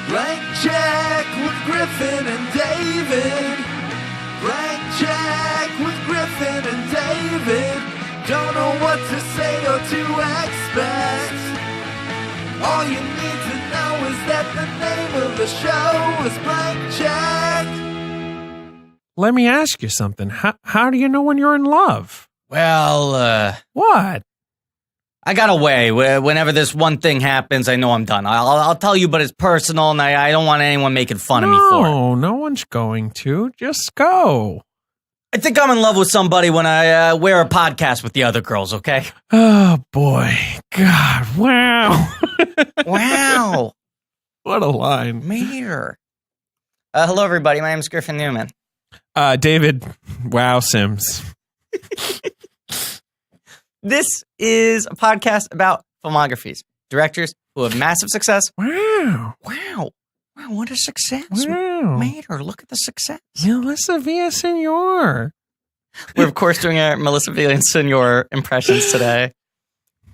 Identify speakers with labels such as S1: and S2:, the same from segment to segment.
S1: Blank check with Griffin and David. Blank check with Griffin and David. Don't know what to say or to expect. All you need to know is that the name of the show is Blank Check.
S2: Let me ask you something. How do you know when you're in love?
S3: Well,
S2: What?
S3: I got a way. Whenever this one thing happens, I know I'm done. I'll tell you, but it's personal, and I don't want anyone making fun of me for it.
S2: No, no one's going to. Just go.
S3: I think I'm in love with somebody when I wear a podcast with the other girls, okay?
S2: Oh, boy. God, wow.
S3: Wow.
S2: What a line.
S3: Mater. Hello, everybody. My name is Griffin Newman.
S2: David, wow, Sims.
S3: This is a podcast about filmographies, directors who have massive success.
S2: Wow.
S3: Wow, what a success.
S2: Wow.
S3: Mater, look at the success.
S2: Melissa Villaseñor.
S3: We're, of course, doing our Melissa Villaseñor impressions today.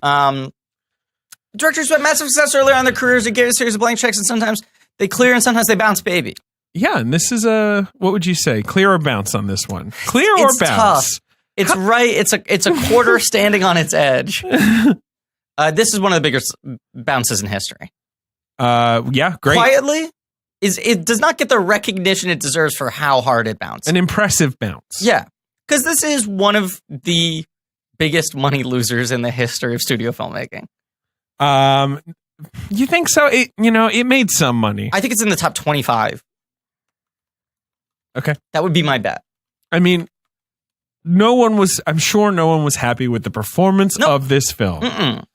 S3: Directors who have massive success earlier on in their careers, they get a series of blank checks, and sometimes they clear and sometimes they bounce, baby.
S2: Yeah, and this is what would you say? Clear or bounce on this one? Clear or
S3: It's
S2: bounce?
S3: tough. It's right. It's a quarter standing on its edge. This is one of the biggest bounces in history.
S2: Yeah, great.
S3: Quietly, it does not get the recognition it deserves for how hard it bounced.
S2: An impressive bounce.
S3: Yeah, because this is one of the biggest money losers in the history of studio filmmaking.
S2: You think so? It made some money.
S3: I think it's in the top 25.
S2: Okay.
S3: That would be my bet.
S2: I mean, I'm sure no one was happy with the performance of this film.
S3: Mm-mm.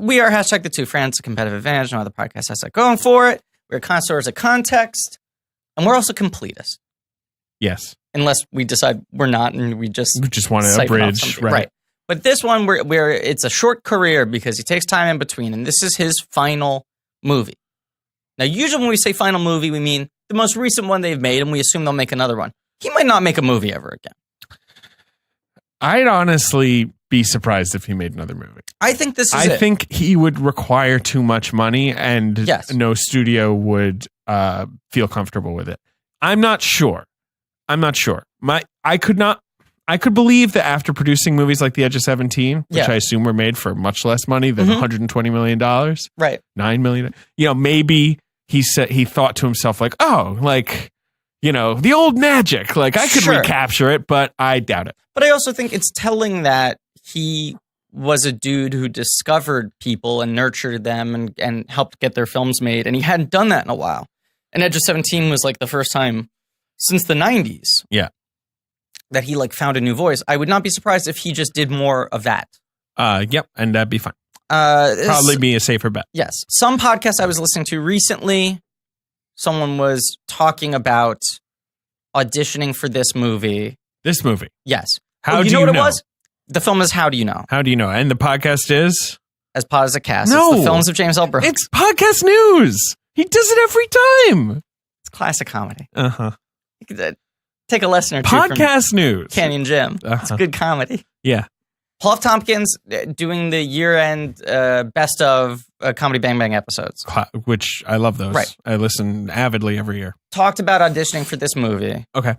S3: We are hashtag the two friends, a competitive advantage. No other podcast has that going for it. We're connoisseurs of context, and we're also completists.
S2: Yes.
S3: Unless we decide we're not, and we just
S2: want to abridge, right?
S3: But this one, where it's a short career because he takes time in between, and this is his final movie. Now, usually when we say final movie, we mean the most recent one they've made, and we assume they'll make another one. He might not make a movie ever again.
S2: I'd honestly be surprised if he made another movie.
S3: I think this is
S2: I think he would require too much money, and no studio would feel comfortable with it. I'm not sure. I could believe that after producing movies like The Edge of 17, which I assume were made for much less money than $120 million.
S3: Right.
S2: $9 million. Maybe he thought to himself, like, the old magic. Like, I could recapture it, but I doubt it.
S3: But I also think it's telling that he was a dude who discovered people and nurtured them and helped get their films made. And he hadn't done that in a while. And Edge of 17 was like the first time since the 90s.
S2: Yeah.
S3: That he found a new voice. I would not be surprised if he just did more of that.
S2: Yep. And that'd be fine. Probably be a safer bet.
S3: Yes. Some podcasts I was listening to recently, someone was talking about auditioning for this movie.
S2: This movie?
S3: Yes.
S2: How do you
S3: know
S2: know?
S3: What it was? The film is How Do You Know?
S2: How do you know? And the podcast is?
S3: As Pod as a Cast.
S2: No.
S3: It's the films of James L. Brooks.
S2: It's podcast news. He does it every time.
S3: It's classic comedy.
S2: Uh-huh.
S3: Take a lesson or two
S2: podcast
S3: from
S2: news.
S3: Canyon Jim. It's good comedy.
S2: Yeah.
S3: Paul F. Tompkins doing the year-end best of Comedy Bang Bang episodes.
S2: Which I love those.
S3: Right.
S2: I listen avidly every year.
S3: Talked about auditioning for this movie.
S2: Okay.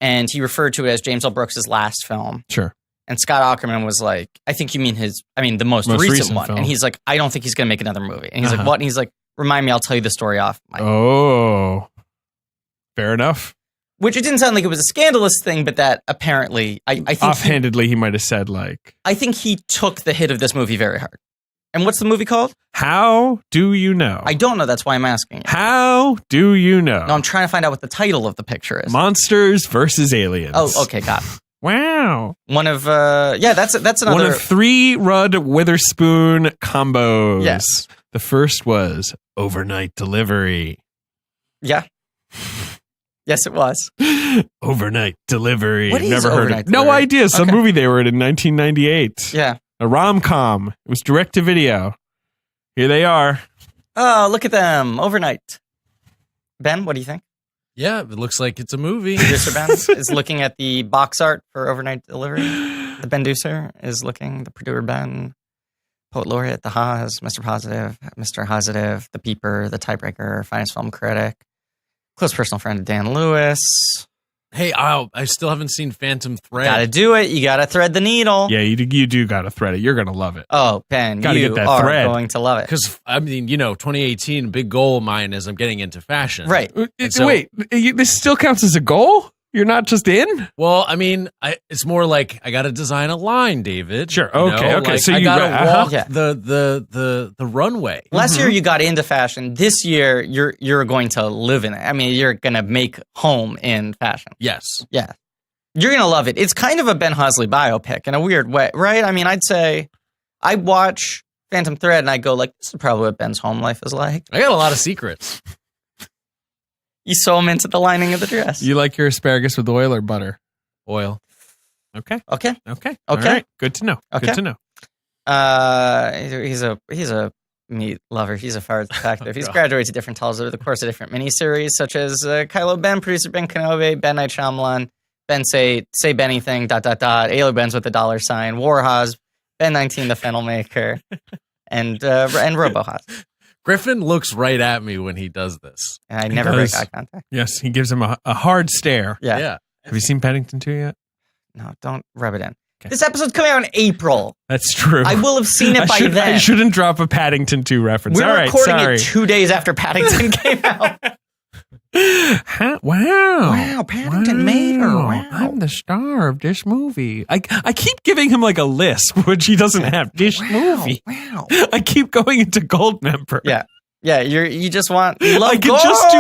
S3: And he referred to it as James L. Brooks' last film.
S2: Sure.
S3: And Scott Aukerman was like, I think you mean the most recent one.
S2: Film.
S3: And he's like, I don't think he's going to make another movie. And he's like, what? And he's like, remind me, I'll tell you the story off.
S2: Oh. Fair enough.
S3: Which it didn't sound like it was a scandalous thing, but that apparently, I think
S2: offhandedly he might have said
S3: I think he took the hit of this movie very hard. And what's the movie called?
S2: How Do You Know?
S3: I don't know. That's why I'm asking.
S2: How Do You Know?
S3: No, I'm trying to find out what the title of the picture is.
S2: Monsters versus Aliens.
S3: Oh, okay, got it.
S2: Wow.
S3: One of that's another
S2: one of 3 Rudd Witherspoon combos.
S3: Yes.
S2: The first was Overnight Delivery.
S3: Yeah. Yes, it was.
S2: Overnight Delivery.
S3: What is
S2: Never heard
S3: Overnight
S2: of it. No
S3: Delivery?
S2: idea. Some movie they were in 1998.
S3: Yeah.
S2: A rom-com. It was direct to video. Here they are.
S3: Oh, look at them. Overnight. Ben, what do you think?
S4: Yeah, it looks like it's a movie.
S3: Producer Ben is looking at the box art for Overnight Delivery. The Ben-ducer is looking. The producer Ben. Poet Laureate, The Haas, Mr. Positive, Mr. Positive, The Peeper, The Tiebreaker, Finest Film Critic, close personal friend of Dan Lewis.
S4: Hey, I still haven't seen Phantom Thread.
S3: Gotta do it. You gotta thread the needle.
S2: Yeah, you do gotta thread it. You're gonna love it.
S3: Oh, Ben,
S2: Gotta
S3: you
S2: get that
S3: are
S2: thread.
S3: going to love it.
S4: Because, I mean, 2018, big goal of mine is I'm getting into fashion.
S3: Right.
S4: So-
S2: Wait, this still counts as a goal? You're not just in?
S4: Well, I mean, it's more like I got to design a line, David.
S2: Sure.
S4: You
S2: Okay.
S4: know?
S2: Okay.
S4: Like,
S2: So
S4: I
S2: you
S4: got to
S2: uh-huh.
S4: walk the runway.
S3: Last year you got into fashion. This year you're going to live in it. I mean, you're gonna make home in fashion.
S4: Yes.
S3: Yeah. You're gonna love it. It's kind of a Ben Hosley biopic in a weird way, right? I mean, I'd say I watch Phantom Thread and I go like, this is probably what Ben's home life is like.
S4: I got a lot of secrets.
S3: You sew them into the lining of the dress.
S2: You like your asparagus with oil or butter?
S4: Oil.
S2: Okay.
S3: Okay.
S2: Okay.
S3: Okay.
S2: All right. Good to know.
S3: Okay.
S2: Good to know.
S3: He's a meat lover. He's a fart factor. He's
S4: God.
S3: graduated to different titles over the course of different miniseries, such as Kylo Ben, producer Ben Kenobi, Ben Night Shyamalan, Ben Say Bennything, ... Ailer Ben's with the $, Warhaz, Ben 19 the Fennel Maker, and RoboHaz.
S4: Griffin looks right at me when he does this.
S3: And I never break eye contact.
S2: Yes, he gives him a hard stare.
S3: Yeah.
S2: Have you seen Paddington 2 yet?
S3: No, don't rub it in.
S2: Okay.
S3: This episode's coming out in April.
S2: That's true.
S3: I will have seen it by then.
S2: I shouldn't drop a Paddington 2 reference.
S3: We're
S2: All right,
S3: recording
S2: sorry.
S3: it 2 days after Paddington came out.
S2: Wow.
S3: Wow, Paddington made her. Wow.
S2: I'm the star of this movie. I keep giving him like a lisp, which he doesn't have. This movie.
S3: Wow.
S2: I keep going into Goldmember.
S3: Yeah. Yeah, you just want you love
S2: I can
S3: gold.
S2: just do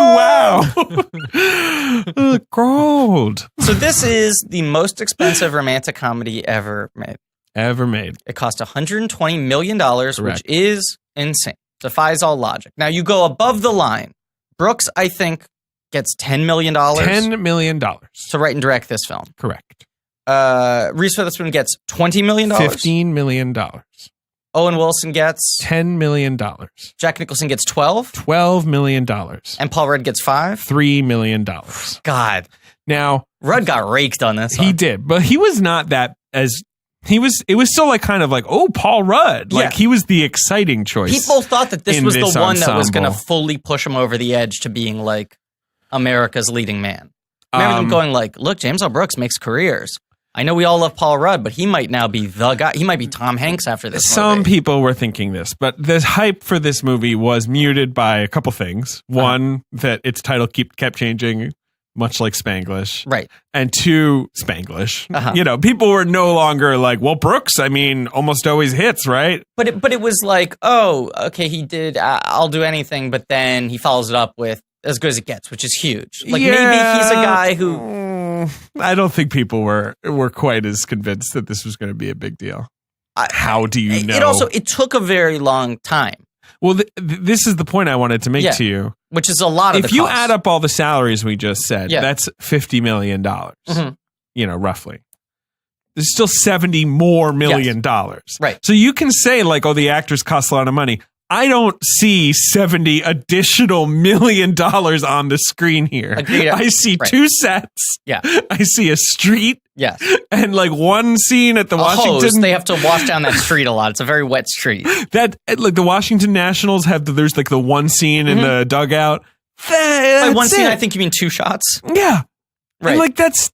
S2: wow. Gold.
S3: So this is the most expensive romantic comedy ever made.
S2: Ever made.
S3: It cost $120 million,
S2: Correct.
S3: which is insane. Defies all logic. Now you go above the line. Brooks, I think, gets $10 million.
S2: $10 million.
S3: To write and direct this film.
S2: Correct.
S3: Reese Witherspoon gets $20 million.
S2: $15 million.
S3: Owen Wilson gets
S2: $10 million.
S3: Jack Nicholson gets 12.
S2: $12 million.
S3: And Paul Rudd gets 5.
S2: $3 million.
S3: God.
S2: Now,
S3: Rudd got raked on this.
S2: he did, but he was not that as it was still like kind of like, oh, Paul Rudd. Like he was the exciting choice.
S3: People thought that this was the one that was going to
S2: ensemble.
S3: fully push him over the edge to being like America's leading man. I remember them going like, look, James L. Brooks makes careers. I know we all love Paul Rudd, but he might now be the guy. He might be Tom Hanks after this
S2: Some
S3: movie.
S2: people were thinking this, but the hype for this movie was muted by a couple things. One, that its title kept changing, much like Spanglish.
S3: Right.
S2: And two, Spanglish.
S3: Uh-huh.
S2: You know, people were no longer like, well, Brooks, I mean, almost always hits, right?
S3: But it was like, oh, okay, he did I'll Do Anything, but then he follows it up with As Good as It Gets, which is huge. Like maybe he's a guy who...
S2: I don't think people were quite as convinced that this was going to be a big deal. How do you know?
S3: It took a very long time.
S2: Well, this is the point I wanted to make to you.
S3: Which is a lot of
S2: if you add up all the salaries we just said, that's $50 million, you know, roughly. There's still $70 more million.
S3: Right.
S2: So you can say like, oh, the actors cost a lot of money. I don't see $70 additional million on the screen here.
S3: Agreed.
S2: I see two sets.
S3: Yeah.
S2: I see a street.
S3: Yes.
S2: And like one scene at the Washington.
S3: Hose, they have to wash down that street a lot. It's a very wet street.
S2: That like the Washington Nationals have there's like the one scene in the dugout.
S3: By one scene, I think you mean 2 shots.
S2: Yeah.
S3: Right.
S2: And like that's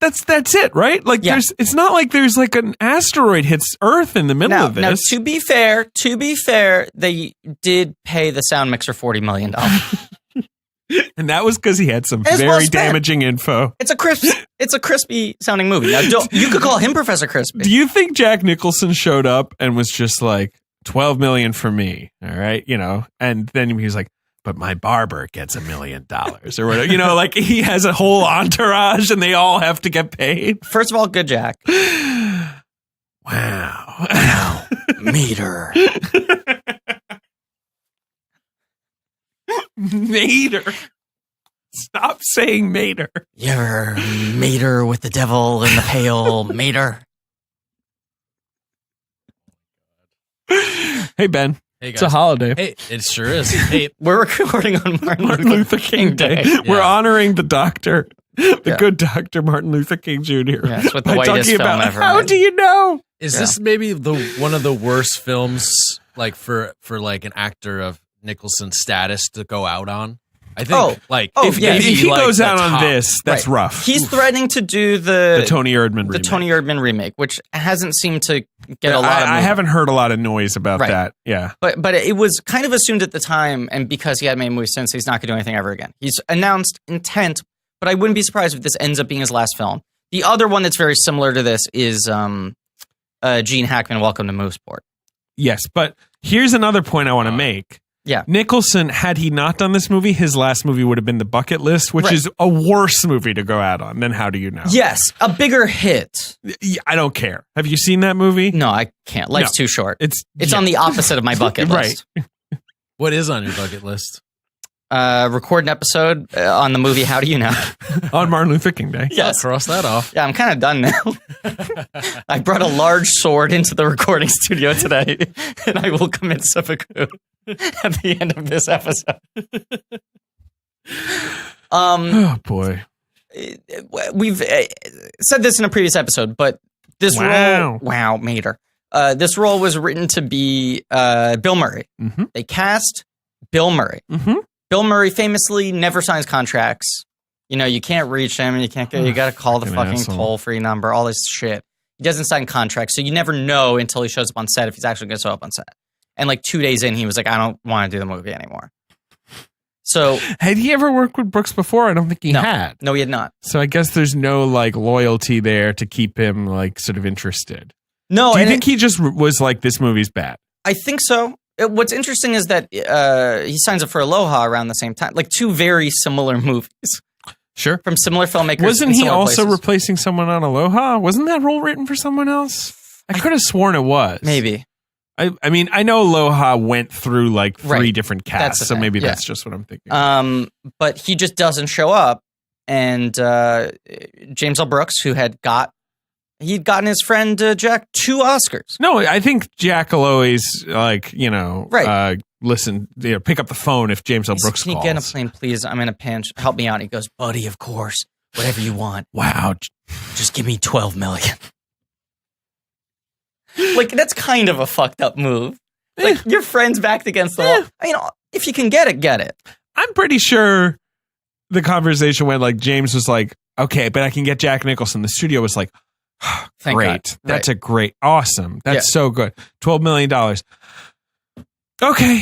S2: it, right? Like it's not like there's like an asteroid hits Earth in the middle of this.
S3: Now, to be fair, they did pay the sound mixer $40 million.
S2: And that was because he had some
S3: It's
S2: very
S3: well spent.
S2: damaging info.
S3: It's a crispy sounding movie. Now, you could call him Professor Crispy.
S2: Do you think Jack Nicholson showed up and was just like, 12 million for me, all right, you know, and then he was like, but my barber gets $1 million or whatever, you know, like he has a whole entourage and they all have to get paid.
S3: First of all, good Jack.
S2: Wow.
S3: Meter.
S2: Mater. Stop saying Mater.
S3: You ever mater with the devil in the pale mater?
S2: Hey, Ben.
S4: Hey,
S2: it's a holiday.
S4: Hey, it sure is. Hey,
S3: we're recording on Martin
S2: Luther King Day.
S4: Yeah.
S2: We're honoring the doctor, the good Dr. Martin Luther King Jr.
S3: Yeah, it's with the
S2: by
S3: whitest
S2: talking
S3: film
S2: about
S3: ever.
S2: How
S3: made.
S2: do you know?
S4: is this maybe one of the worst films like for like an actor of Nicholson's status to go out on. I think if
S2: he goes out on this, that's rough.
S3: He's threatening to do the
S2: Tony Erdmann
S3: Tony Erdmann remake, which hasn't seemed to get a lot of
S2: I haven't heard a lot of noise about that. Yeah.
S3: But it was kind of assumed at the time, and because he had made movies since, he's not going to do anything ever again. He's announced intent, but I wouldn't be surprised if this ends up being his last film. The other one that's very similar to this is Gene Hackman, Welcome to Mooseport.
S2: Yes, but here's another point I want to make.
S3: Yeah.
S2: Nicholson, had he not done this movie, his last movie would have been The Bucket List, which is a worse movie to go out on than How Do You Know?
S3: Yes, a bigger hit.
S2: I don't care. Have you seen that movie?
S3: No, I can't. Life's too short. It's
S2: yeah.
S3: on the opposite of my bucket list.
S2: Right.
S4: What is on your bucket list?
S3: Record an episode on the movie How Do You Know?
S2: On Martin Luther King Day.
S3: Yes.
S4: I'll cross that off.
S3: Yeah, I'm kind of done now. I brought a large sword into the recording studio today, and I will commit seppuku at the end of this episode.
S2: Oh, boy.
S3: We've said this in a previous episode, but this role... Wow, Mater. This role was written to be Bill Murray.
S2: Mm-hmm.
S3: They cast Bill Murray.
S2: Mm-hmm.
S3: Bill Murray famously never signs contracts. You know, you can't reach him, and you got to call the fucking toll-free number, all this shit. He doesn't sign contracts, so you never know until he shows up on set if he's actually going to show up on set. And like 2 days in, he was like, I don't want to do the movie anymore. So
S2: had he ever worked with Brooks before? I don't think he had.
S3: No, he had not.
S2: So I guess there's no like loyalty there to keep him like sort of interested.
S3: No,
S2: do you think he just was like, this movie's bad?
S3: I think so. What's interesting is that he signs up for Aloha around the same time, like two very similar movies.
S2: Sure,
S3: from similar filmmakers.
S2: Wasn't he also replacing someone on Aloha? Wasn't that role written for someone else? I could have sworn it was.
S3: Maybe.
S2: I mean, I know Aloha went through like three different casts, so maybe that's just what I'm thinking.
S3: But he just doesn't show up, and James L. Brooks, who he'd gotten his friend Jack 2 Oscars.
S2: No, I think Jack will always listen, pick up the phone if James L. Brooks calls.
S3: Can you get on a plane, please? I'm in a pinch. Help me out. And he goes, buddy, of course. Whatever you want.
S2: Wow.
S3: Just give me $12 million. Like, that's kind of a fucked up move. Like, your friend's backed against the wall. I mean, if you can get it, get it.
S2: I'm pretty sure the conversation went like, James was like, okay, but I can get Jack Nicholson. The studio was like, great. That's a great, awesome. That's so good. $12 million. Okay.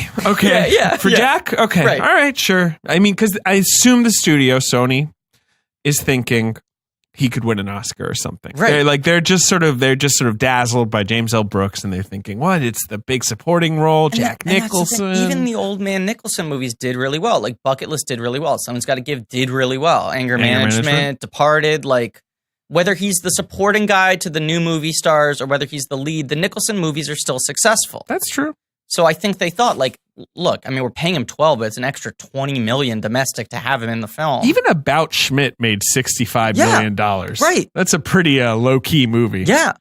S2: For Jack? Okay.
S3: Right.
S2: All right, sure. I mean, because I assume the studio, Sony, is thinking he could win an Oscar or something.
S3: Right.
S2: They're just sort of dazzled by James L. Brooks, and they're thinking, what? It's the big supporting role, Jack Nicholson.
S3: Even the old man Nicholson movies did really well. Like Bucket List did really well. Someone's Got to Give did really well. Anger Management, Departed, like whether he's the supporting guy to the new movie stars or whether he's the lead, the Nicholson movies are still successful.
S2: That's true.
S3: So I think they thought, like, look, I mean, we're paying him $12, but it's an extra $20 million domestic to have him in the film.
S2: Even About Schmidt made $65 million.
S3: Right.
S2: That's a pretty low-key movie.
S3: Yeah.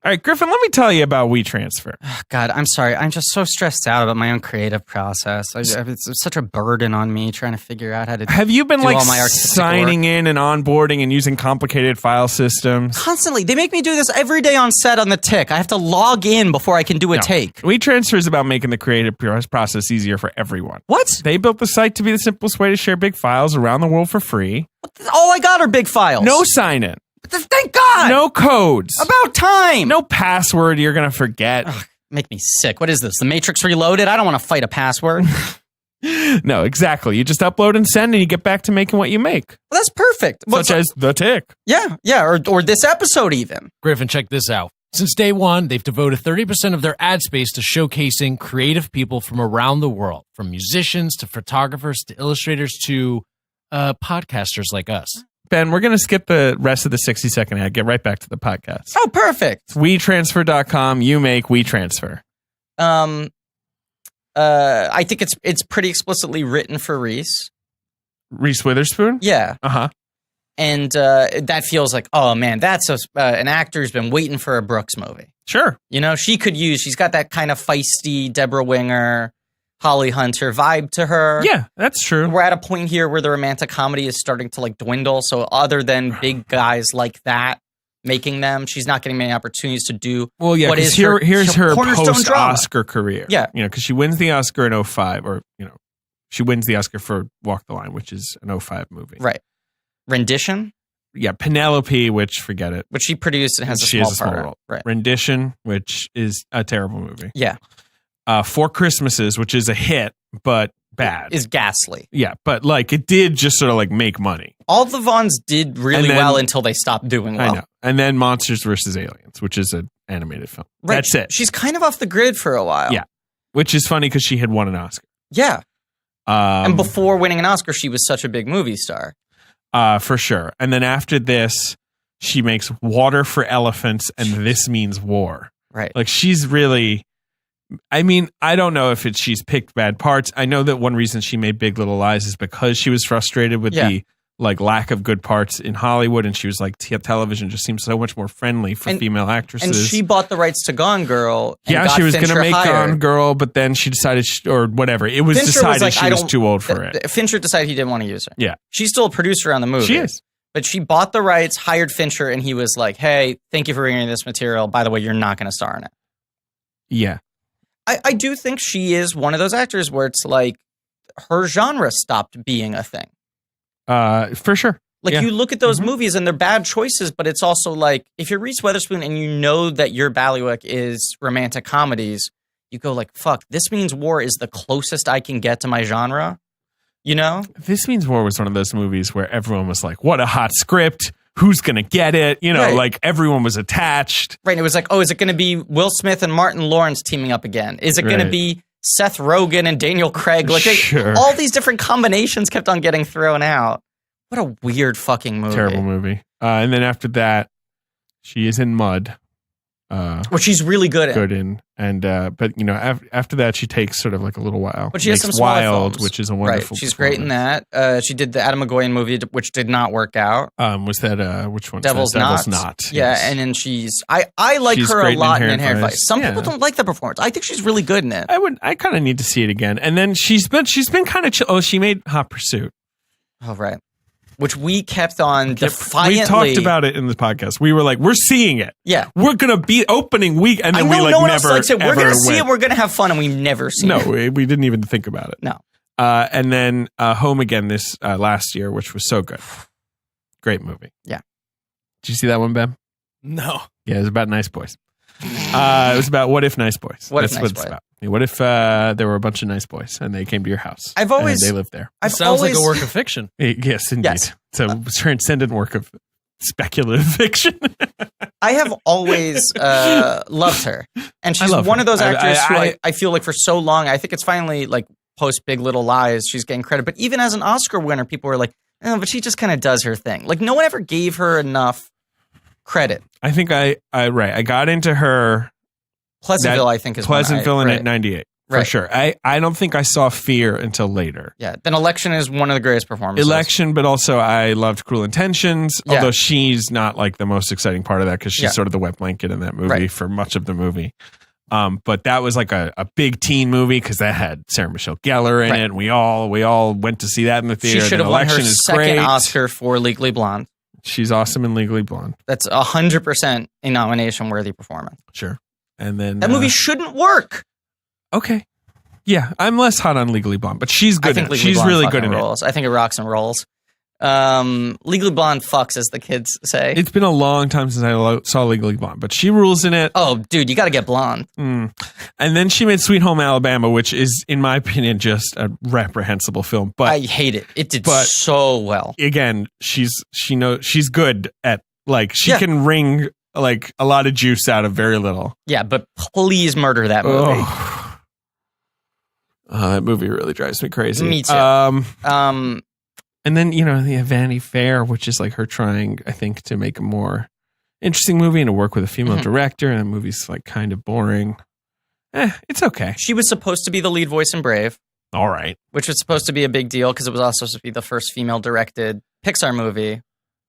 S2: All right, Griffin, let me tell you about WeTransfer.
S3: Oh, God, I'm sorry. I'm just so stressed out about my own creative process. It's such a burden on me trying to figure out how to
S2: Have you been
S3: do
S2: like
S3: all my artistic
S2: signing
S3: work.
S2: In and onboarding and using complicated file systems?
S3: Constantly. They make me do this every day on set on the Tick. I have to log in before I can do a take.
S2: WeTransfer is about making the creative process easier for everyone.
S3: What?
S2: They built the site to be the simplest way to share big files around the world for free.
S3: All I got are big files.
S2: No sign-in.
S3: Thank God!
S2: No codes.
S3: About time!
S2: No password you're going to forget.
S3: Ugh, make me sick. What is this? The Matrix Reloaded? I don't want to fight a password.
S2: No, exactly. You just upload and send and you get back to making what you make.
S3: Well, that's perfect.
S2: Such as The Tick.
S3: Yeah, or this episode even.
S4: Griffin, check this out. Since day one, they've devoted 30% of their ad space to showcasing creative people from around the world, from musicians to photographers to illustrators to podcasters like us.
S2: Ben, we're going to skip the rest of the 60-second ad. Get right back to the podcast.
S3: Oh, perfect.
S2: It's WeTransfer.com. You make WeTransfer.
S3: I think it's pretty explicitly written for Reese.
S2: Reese Witherspoon?
S3: Yeah.
S2: Uh-huh.
S3: And that feels like, oh, man, that's an actor who's been waiting for a Brooks movie.
S2: Sure.
S3: You know, she's got that kind of feisty Deborah Winger, Holly Hunter vibe to her.
S2: Yeah, that's true.
S3: We're at a point here where the romantic comedy is starting to like dwindle. So other than big guys like that, making them. She's not getting many opportunities to do.
S2: Well, yeah,
S3: what is
S2: here's her
S3: cornerstone drama.
S2: post-Oscar career.
S3: Yeah,
S2: because she wins the Oscar in 2005, or she wins the Oscar for Walk the Line, which is an 2005 movie.
S3: Right. Rendition.
S2: Yeah, Penelope, which forget it.
S3: Which she produced and has
S2: she
S3: a
S2: has
S3: small
S2: a
S3: part.
S2: small role.
S3: Right.
S2: Rendition, which is a terrible movie.
S3: Yeah.
S2: Four Christmases, which is a hit, but bad.
S3: Is ghastly.
S2: Yeah, but it did just sort of make money.
S3: All the Vaughns did really well until they stopped doing well.
S2: I know. And then Monsters vs. Aliens, which is an animated film. Right. That's it.
S3: She's kind of off the grid for a while.
S2: Yeah. Which is funny because she had won an Oscar.
S3: Yeah. And before winning an Oscar, she was such a big movie star.
S2: For sure. And then after this, she makes Water for Elephants and This Means War.
S3: Right.
S2: She's really... I mean, I don't know if she's picked bad parts. I know that one reason she made Big Little Lies is because she was frustrated with the lack of good parts in Hollywood, and she was like, television just seems so much more friendly for female actresses.
S3: And she bought the rights to Gone Girl. And
S2: she was
S3: going to
S2: make Gone Girl, but then she decided, or whatever. It was decided she was too old for it.
S3: Fincher decided he didn't want to use her.
S2: Yeah.
S3: She's still a producer on the movie.
S2: She is.
S3: But she bought the rights, hired Fincher, and he was like, hey, thank you for bringing this material. By the way, you're not going to star in it.
S2: Yeah.
S3: I do think she is one of those actors where it's her genre stopped being a thing.
S2: For sure.
S3: You look at those movies and they're bad choices, but it's also if you're Reese Witherspoon and you know that your bailiwick is romantic comedies, you go fuck, This Means War is the closest I can get to my genre.
S2: This Means War was one of those movies where everyone was like, what a hot script. Who's going to get it? Everyone was attached.
S3: Right. And it was is it going to be Will Smith and Martin Lawrence teaming up again? Is it going to be Seth Rogen and Daniel Craig?
S2: Sure.
S3: All these different combinations kept on getting thrown out. What a weird fucking movie.
S2: Terrible movie. And then after that, she is in Mud.
S3: Which she's really good at.
S2: But after that, she takes sort of a little while.
S3: But she has some smaller
S2: Wild,
S3: films.
S2: which is a wonderful.
S3: Right. She's great in that. She did the Adam McGoyan movie, which did not work out.
S2: Was that which one?
S3: Devil's Knot.
S2: Yeah,
S3: yes. And then I like her a lot in Inherent Vice. Some people don't like the performance. I think she's really good in it.
S2: I kind of need to see it again. And then she's been kind of chill. Oh, she made Hot Pursuit.
S3: Oh, right. Which we kept on defiantly.
S2: We talked about it in the podcast. We were like, we're seeing it.
S3: Yeah.
S2: We're going to be opening week. And then
S3: no one else likes it.
S2: We're
S3: going to see it. We're going to have fun. And we never see it.
S2: No, we didn't even think about it.
S3: No.
S2: And then Home Again this last year, which was so good. Great movie.
S3: Yeah.
S2: Did you see that one, Ben?
S4: No.
S2: Yeah, it was about nice boys. It was about what if nice boys.
S3: That's what it's
S2: about. What if there were a bunch of nice boys and they came to your house?
S3: I've always
S2: and they lived there.
S4: Sounds like a work of fiction.
S2: Yes, indeed.
S3: Yes.
S2: It's a transcendent work of speculative fiction.
S3: I have always loved her, and she's one of those actors who I feel for so long. I think it's finally post Big Little Lies, she's getting credit. But even as an Oscar winner, people were like, "Oh, but she just kind of does her thing." No one ever gave her enough credit.
S2: I think I got into her.
S3: Pleasantville, I think, is
S2: Pleasantville in '98 for sure. I don't think I saw Fear until later.
S3: Yeah, then Election is one of the greatest performances.
S2: Election, but also I loved Cruel Intentions.
S3: Yeah.
S2: Although she's not the most exciting part of that because she's sort of the wet blanket in that movie for much of the movie. But that was a big teen movie because that had Sarah Michelle Gellar in it. We all went to see that in the theater.
S3: She should have won her second Oscar for Legally Blonde.
S2: She's awesome in Legally Blonde.
S3: That's 100% a nomination worthy performance.
S2: Sure. And then
S3: that movie shouldn't work.
S2: Okay. Yeah, I'm less hot on Legally Blonde, but she's good. She's really good in
S3: it. I think it rocks and rolls. Legally Blonde fucks, as the kids say.
S2: It's been a long time since I saw Legally Blonde, but she rules in it.
S3: Oh, dude, you got to get blonde.
S2: And then she made Sweet Home Alabama, which is, in my opinion, just a reprehensible film. But
S3: I hate it. It did so well.
S2: Again, she's good at she can wring a lot of juice out of very little.
S3: Yeah, but please murder that movie.
S2: That movie really drives me crazy.
S3: Me too.
S2: And then, the Vanity Fair, which is her trying, I think, to make a more interesting movie and to work with a female director. And the movie's kind of boring. It's okay.
S3: She was supposed to be the lead voice in Brave.
S2: All right.
S3: Which was supposed to be a big deal because it was also supposed to be the first female directed Pixar movie.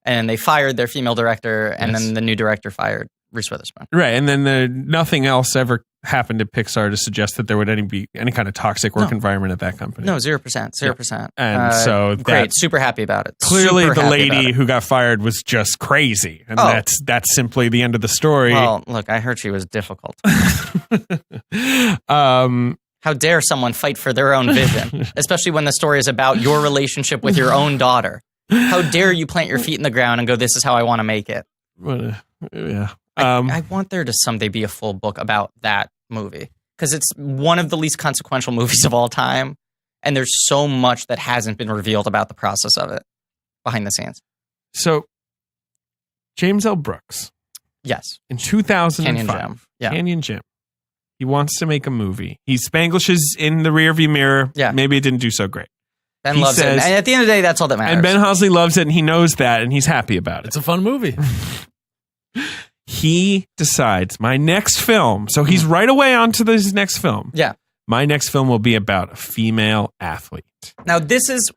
S3: And they fired their female director, and then the new director fired Reese Witherspoon.
S2: Right. And then nothing else ever happened at Pixar to suggest that there would be any kind of toxic work environment at that company.
S3: No, 0%.
S2: And so
S3: great, super happy about it.
S2: Clearly the lady who got fired was just crazy. And that's simply the end of the story.
S3: Well, look, I heard she was difficult. How dare someone fight for their own vision, especially when the story is about your relationship with your own daughter. How dare you plant your feet in the ground and go, this is how I want to make it.
S2: Yeah.
S3: I want there to someday be a full book about that movie because it's one of the least consequential movies of all time. And there's so much that hasn't been revealed about the process of it behind the scenes.
S2: So, James L. Brooks.
S3: Yes.
S2: In 2005.
S3: Canyon Jim. Yeah.
S2: Canyon Jim. He wants to make a movie. He Spanglishes in the rearview mirror.
S3: Yeah.
S2: Maybe it didn't do so great.
S3: Ben loves it. And at the end of the day, that's all that matters.
S2: And Ben Hosley loves it, and he knows that, and he's happy about it.
S4: It's a fun movie.
S2: He decides, my next film, so he's right away onto his next film.
S3: Yeah.
S2: My next film will be about a female athlete.
S3: Now, this is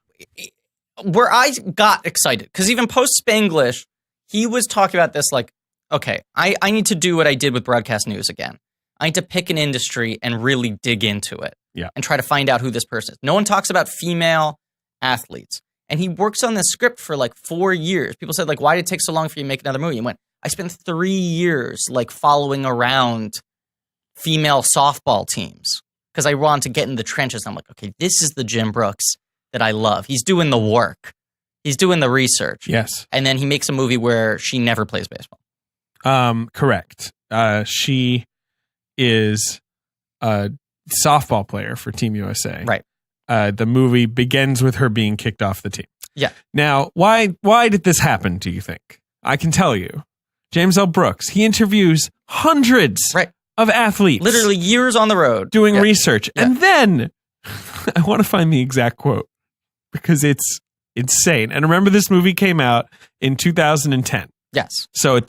S3: where I got excited, because even post-Spanglish, he was talking about this like, okay, I need to do what I did with broadcast news again. I need to pick an industry and really dig into it.
S2: Yeah.
S3: And try to find out who this person is. No one talks about female athletes. And he works on this script for like 4 years. People said, like, why did it take so long for you to make another movie? He went, I spent 3 years like following around female softball teams because I wanted to get in the trenches. I'm like, okay, this is the Jim Brooks that I love. He's doing the work. He's doing the research.
S2: Yes.
S3: And then he makes a movie where she never plays baseball.
S2: Correct. She is a softball player for Team USA.
S3: Right.
S2: The movie begins with her being kicked off the team.
S3: Yeah.
S2: Now, why did this happen, do you think? I can tell you. James L. Brooks, he interviews hundreds of athletes.
S3: Literally years on the road.
S2: Doing research. Yeah. And then, I want to find the exact quote because it's insane. And remember, this movie came out in 2010.
S3: Yes.
S2: So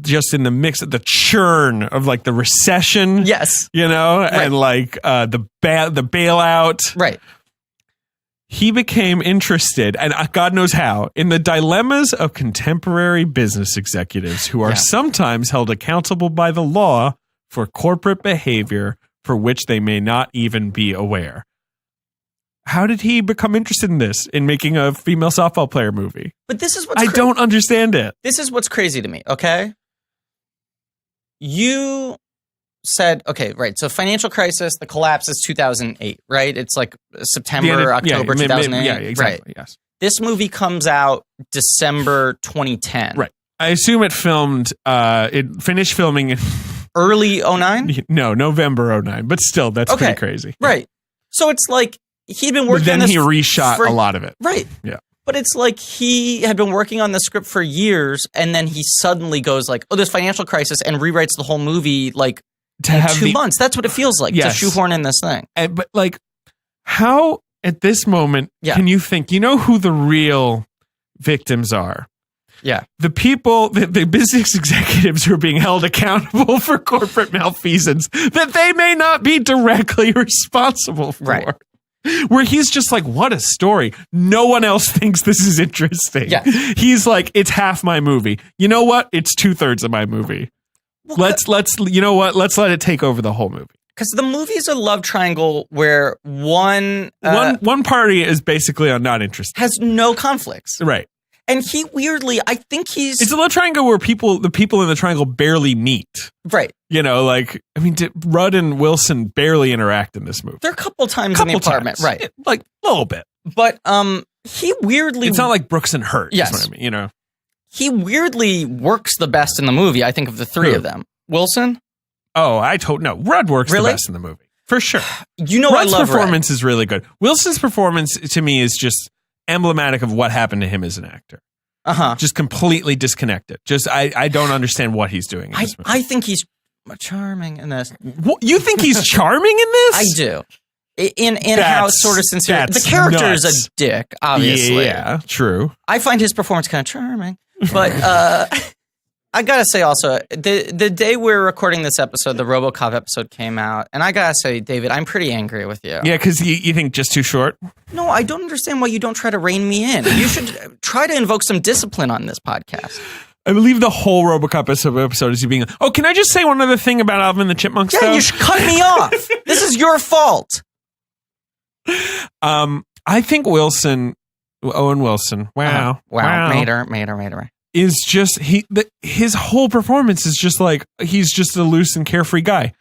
S2: just in the mix of the churn of like the recession.
S3: Yes.
S2: You know, and like the bailout.
S3: Right.
S2: He became interested, and God knows how, in the dilemmas of contemporary business executives who are sometimes held accountable by the law for corporate behavior for which they may not even be aware. How did he become interested in this, in making a female softball player movie?
S3: But this is what's
S2: I don't understand it.
S3: This is what's crazy to me, okay? You said, okay, right. So financial crisis, the collapse is 2008, right? It's like September, October 2008.
S2: Yeah, exactly.
S3: Right.
S2: Yes.
S3: This movie comes out December 2010.
S2: Right. I assume it finished filming in
S3: early 09?
S2: No, November 09. But still, that's pretty crazy.
S3: Right. So it's like he'd been working on
S2: this. Then he
S3: reshot
S2: a lot of it.
S3: Right.
S2: Yeah.
S3: But it's like he had been working on the script for years, and then he suddenly goes like, oh, there's financial crisis, and rewrites the whole movie like in 2 months. That's what it feels like to shoehorn in this thing.
S2: But like, how at this moment can you think, you know who the real victims are?
S3: Yeah.
S2: The people, the business executives who are being held accountable for corporate malfeasance that they may not be directly responsible for.
S3: Right.
S2: Where he's just like, what a story. No one else thinks this is interesting.
S3: Yeah.
S2: He's like, it's half my movie. You know what? It's 2/3 of my movie. Well, you know what? Let's let it take over the whole movie.
S3: Because the movie is a love triangle where one
S2: party is basically not interested.
S3: Has no conflicts.
S2: Right.
S3: And he weirdly, I think
S2: it's a love triangle where the people in the triangle barely meet.
S3: Right.
S2: You know, like, I mean, Rudd and Wilson barely interact in this movie.
S3: There are a couple times in the apartment. Right.
S2: Like, a little bit.
S3: But he weirdly...
S2: It's not like Brooks and Hurt.
S3: Yes.
S2: Is what I mean, you know.
S3: He weirdly works the best in the movie, I think, of the three of them. Wilson?
S2: Oh, no. Rudd works the best in the movie. For sure.
S3: You know,
S2: Rudd's
S3: I love
S2: performance is really good. Wilson's performance, to me, is just emblematic of what happened to him as an actor.
S3: Uh-huh.
S2: Just completely disconnected. I don't understand what he's doing in this movie.
S3: I think he's charming in this.
S2: What, you think he's charming in this?
S3: I do. In how sort of sincere. The character is a dick, obviously.
S2: Yeah, true.
S3: I find his performance kind of charming. But I gotta say also, the day we're recording this episode, the RoboCop episode came out, and I gotta say, David, I'm pretty angry with you.
S2: Yeah, because you think just too short?
S3: No, I don't understand why you don't try to rein me in. You should try to invoke some discipline on this podcast.
S2: I believe the whole RoboCop episode is you being, oh, can I just say one other thing about Alvin and the Chipmunks?
S3: Yeah, you should cut me off. This is your fault.
S2: I think Owen Wilson, wow.
S3: Mater.
S2: Is just, his whole performance is just like, he's just a loose and carefree guy.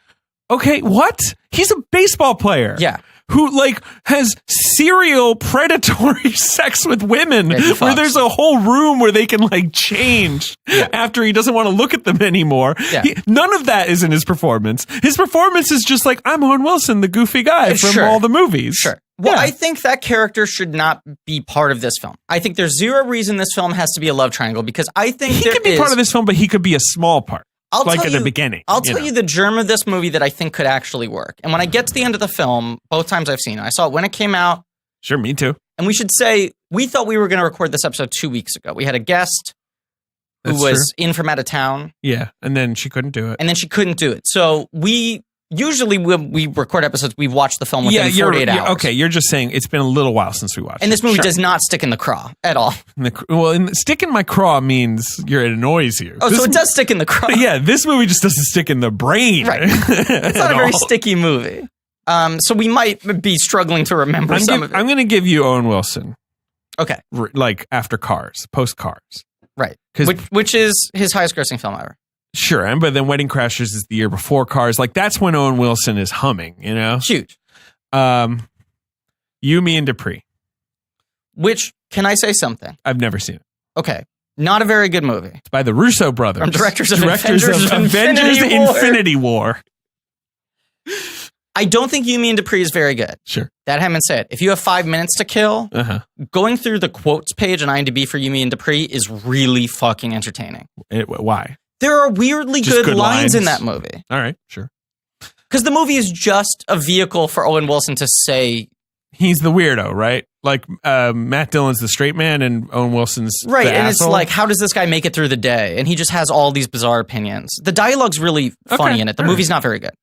S2: Okay, what? He's a baseball player.
S3: Yeah.
S2: Who like has serial predatory sex with women, where there's a whole room where they can like change after he doesn't want to look at them anymore.
S3: Yeah.
S2: None of that is in his performance. His performance is just like, I'm Owen Wilson, the goofy guy from all the movies.
S3: Sure. Well, I think that character should not be part of this film. I think there's zero reason this film has to be a love triangle, because I think
S2: he could be part of this film, but he could be a small part. The beginning.
S3: I'll tell you the germ of this movie that I think could actually work. And when I get to the end of the film, both times I've seen it, I saw it when it came out.
S2: Sure, me too.
S3: And we should say, we thought we were going to record this episode 2 weeks ago. We had a guest who was in from out of town.
S2: Yeah, and then she couldn't do it. So usually when we record episodes, we watch the film within 48 hours. Okay, you're just saying it's been a little while since we watched it.
S3: And this movie does not stick in the craw at all.
S2: Stick in my craw means it annoys you.
S3: Oh, so it does stick in the craw.
S2: Yeah, this movie just doesn't stick in the brain.
S3: Right. It's not a very sticky movie. So we might be struggling to remember some of it.
S2: I'm going to give you Owen Wilson.
S3: Okay.
S2: Like after Cars, post Cars.
S3: Right. Which is his highest grossing film ever.
S2: Sure, but then Wedding Crashers is the year before Cars. Like, that's when Owen Wilson is humming, you know?
S3: Huge.
S2: You, Me, and Dupree.
S3: Which, can I say something?
S2: I've never seen it.
S3: Okay. Not a very good movie.
S2: It's by the Russo brothers.
S3: From directors of
S2: Avengers Infinity War.
S3: I don't think You, Me, and Dupree is very good.
S2: Sure.
S3: That having said, if you have 5 minutes to kill, going through the quotes page on IMDb for You, Me, and Dupree is really fucking entertaining.
S2: Why?
S3: There are weirdly good lines in that movie.
S2: All right, sure.
S3: Because the movie is just a vehicle for Owen Wilson to say...
S2: He's the weirdo, right? Like, Matt Dillon's the straight man and Owen Wilson's the
S3: and
S2: asshole.
S3: It's like, how does this guy make it through the day? And he just has all these bizarre opinions. The dialogue's really funny in it. The movie's not very good.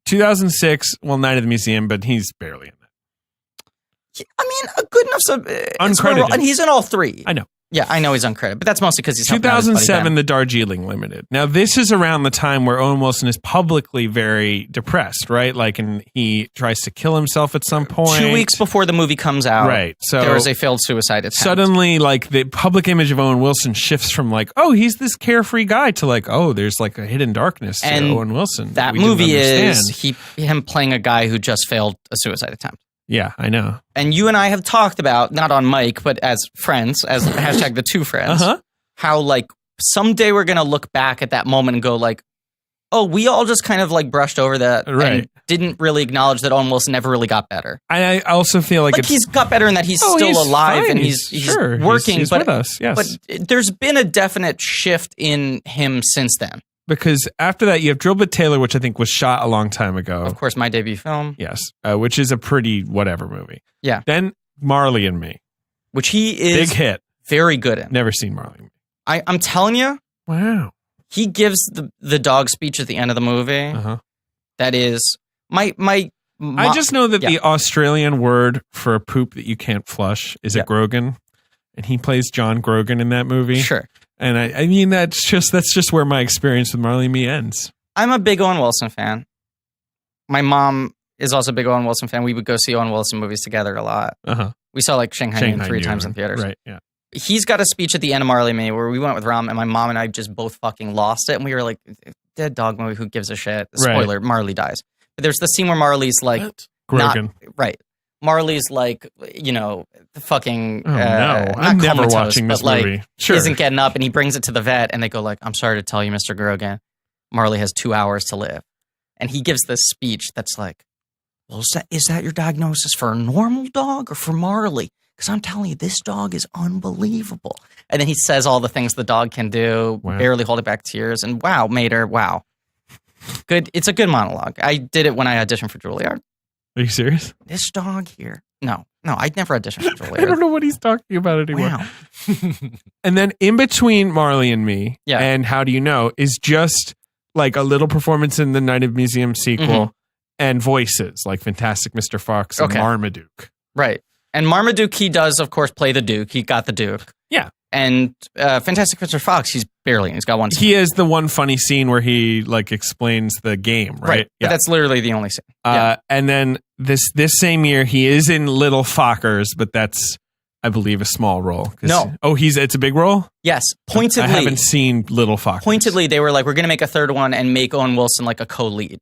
S2: 2006, Night at the Museum, but he's barely in that.
S3: I mean, a good enough...
S2: uncredited.
S3: And he's in all three.
S2: I know.
S3: Yeah, I know he's uncredited, but that's mostly because he's
S2: 2007, The Darjeeling Limited. Now, this is around the time where Owen Wilson is publicly very depressed, right? Like, and he tries to kill himself at some point.
S3: 2 weeks before the movie comes out,
S2: right? So
S3: there was a failed suicide attempt.
S2: Suddenly, like, the public image of Owen Wilson shifts from like, oh, he's this carefree guy to like, oh, there's like a hidden darkness to Owen Wilson.
S3: That movie is him playing a guy who just failed a suicide attempt.
S2: Yeah, I know.
S3: And you and I have talked about, not on mic, but as friends, as hashtag the two friends, how like someday we're going to look back at that moment and go like, oh, we all just kind of like brushed over that and didn't really acknowledge that Owen Wilson never really got better.
S2: I also feel like
S3: he's got better in that he's still alive and he's working.
S2: He's with us, yes.
S3: But there's been a definite shift in him since then.
S2: Because after that, you have Drill Bit Taylor, which I think was shot a long time ago.
S3: Of course, my debut film.
S2: Yes, which is a pretty whatever movie.
S3: Yeah.
S2: Then Marley and Me.
S3: Which he is
S2: big hit.
S3: Very good in.
S2: Never seen Marley and Me.
S3: I'm telling you.
S2: Wow.
S3: He gives the dog speech at the end of the movie. That is, I
S2: just know that the Australian word for a poop that you can't flush is a Grogan. And he plays John Grogan in that movie.
S3: Sure.
S2: And I mean, that's just where my experience with Marley and Me ends.
S3: I'm a big Owen Wilson fan. My mom is also a big Owen Wilson fan. We would go see Owen Wilson movies together a lot. We saw like Shanghai Noon 3 times in theaters.
S2: Right, yeah.
S3: He's got a speech at the end of Marley and Me where we went with Ram and my mom and I just both fucking lost it. And we were like, dead dog movie, who gives a shit? Spoiler, Marley dies. But there's the scene where Marley's like...
S2: Grogan.
S3: Marley's like, you know, the fucking...
S2: no, I'm never watching this movie.
S3: Like, isn't getting up, and he brings it to the vet, and they go like, I'm sorry to tell you, Mr. Grogan, Marley has 2 hours to live. And he gives this speech that's like, well, is that your diagnosis for a normal dog or for Marley? Because I'm telling you, this dog is unbelievable. And then he says all the things the dog can do, barely holding back tears, and wow, Mater, wow. Good. It's a good monologue. I did it when I auditioned for Juilliard.
S2: Are you serious?
S3: This dog here. No, I'd never auditioned for Juilliard.
S2: I don't know what he's talking about anymore.
S3: Wow.
S2: And then in between Marley and Me and How Do You Know is just like a little performance in the Night at the Museum sequel and voices like Fantastic Mr. Fox and Marmaduke.
S3: Right. And Marmaduke, he does, of course, play the Duke. He got the Duke.
S2: Yeah.
S3: And Fantastic Mr. Fox, he's barely in. He's got one scene.
S2: He has the one funny scene where he like explains the game, right?
S3: But that's literally the only scene.
S2: And then this same year, he is in Little Fockers, but that's, I believe, a small role.
S3: No.
S2: Oh, it's a big role?
S3: Yes. Pointedly.
S2: I haven't seen Little Fockers.
S3: Pointedly, they were like, we're going to make a third one and make Owen Wilson like a co-lead.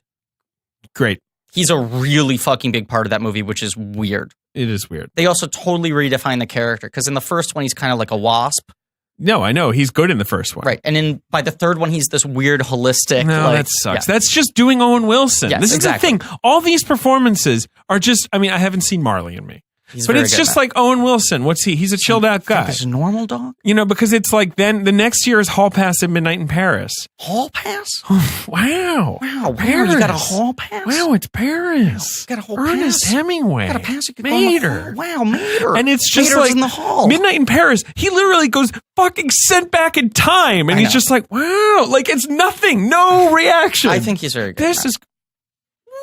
S2: Great.
S3: He's a really fucking big part of that movie, which is weird.
S2: It is weird.
S3: They also totally redefine the character because in the first one, he's kind of like a wasp.
S2: No, I know. He's good in the first one.
S3: Right. And by the third one, he's this weird holistic.
S2: No, that sucks. Yeah. That's just doing Owen Wilson.
S3: Yes,
S2: this is the thing. All these performances are just, I mean, I haven't seen Marley and Me. But it's just like Owen Wilson. What's he? He's a chilled out guy.
S3: He's a normal dog?
S2: You know, because it's like then the next year is Hall Pass at Midnight in Paris.
S3: Hall Pass?
S2: Wow.
S3: Wow.
S2: Paris.
S3: You got a Hall Pass?
S2: Wow, it's Paris.
S3: You got a Hall
S2: Ernest
S3: Pass?
S2: Hemingway.
S3: You got a pass? You could
S2: Mater.
S3: Wow, Mater.
S2: And it's just
S3: Mater's
S2: like
S3: in the hall.
S2: Midnight in Paris. He literally goes fucking sent back in time. And he's just like, wow. Like it's nothing. No reaction.
S3: I think he's very good.
S2: This is...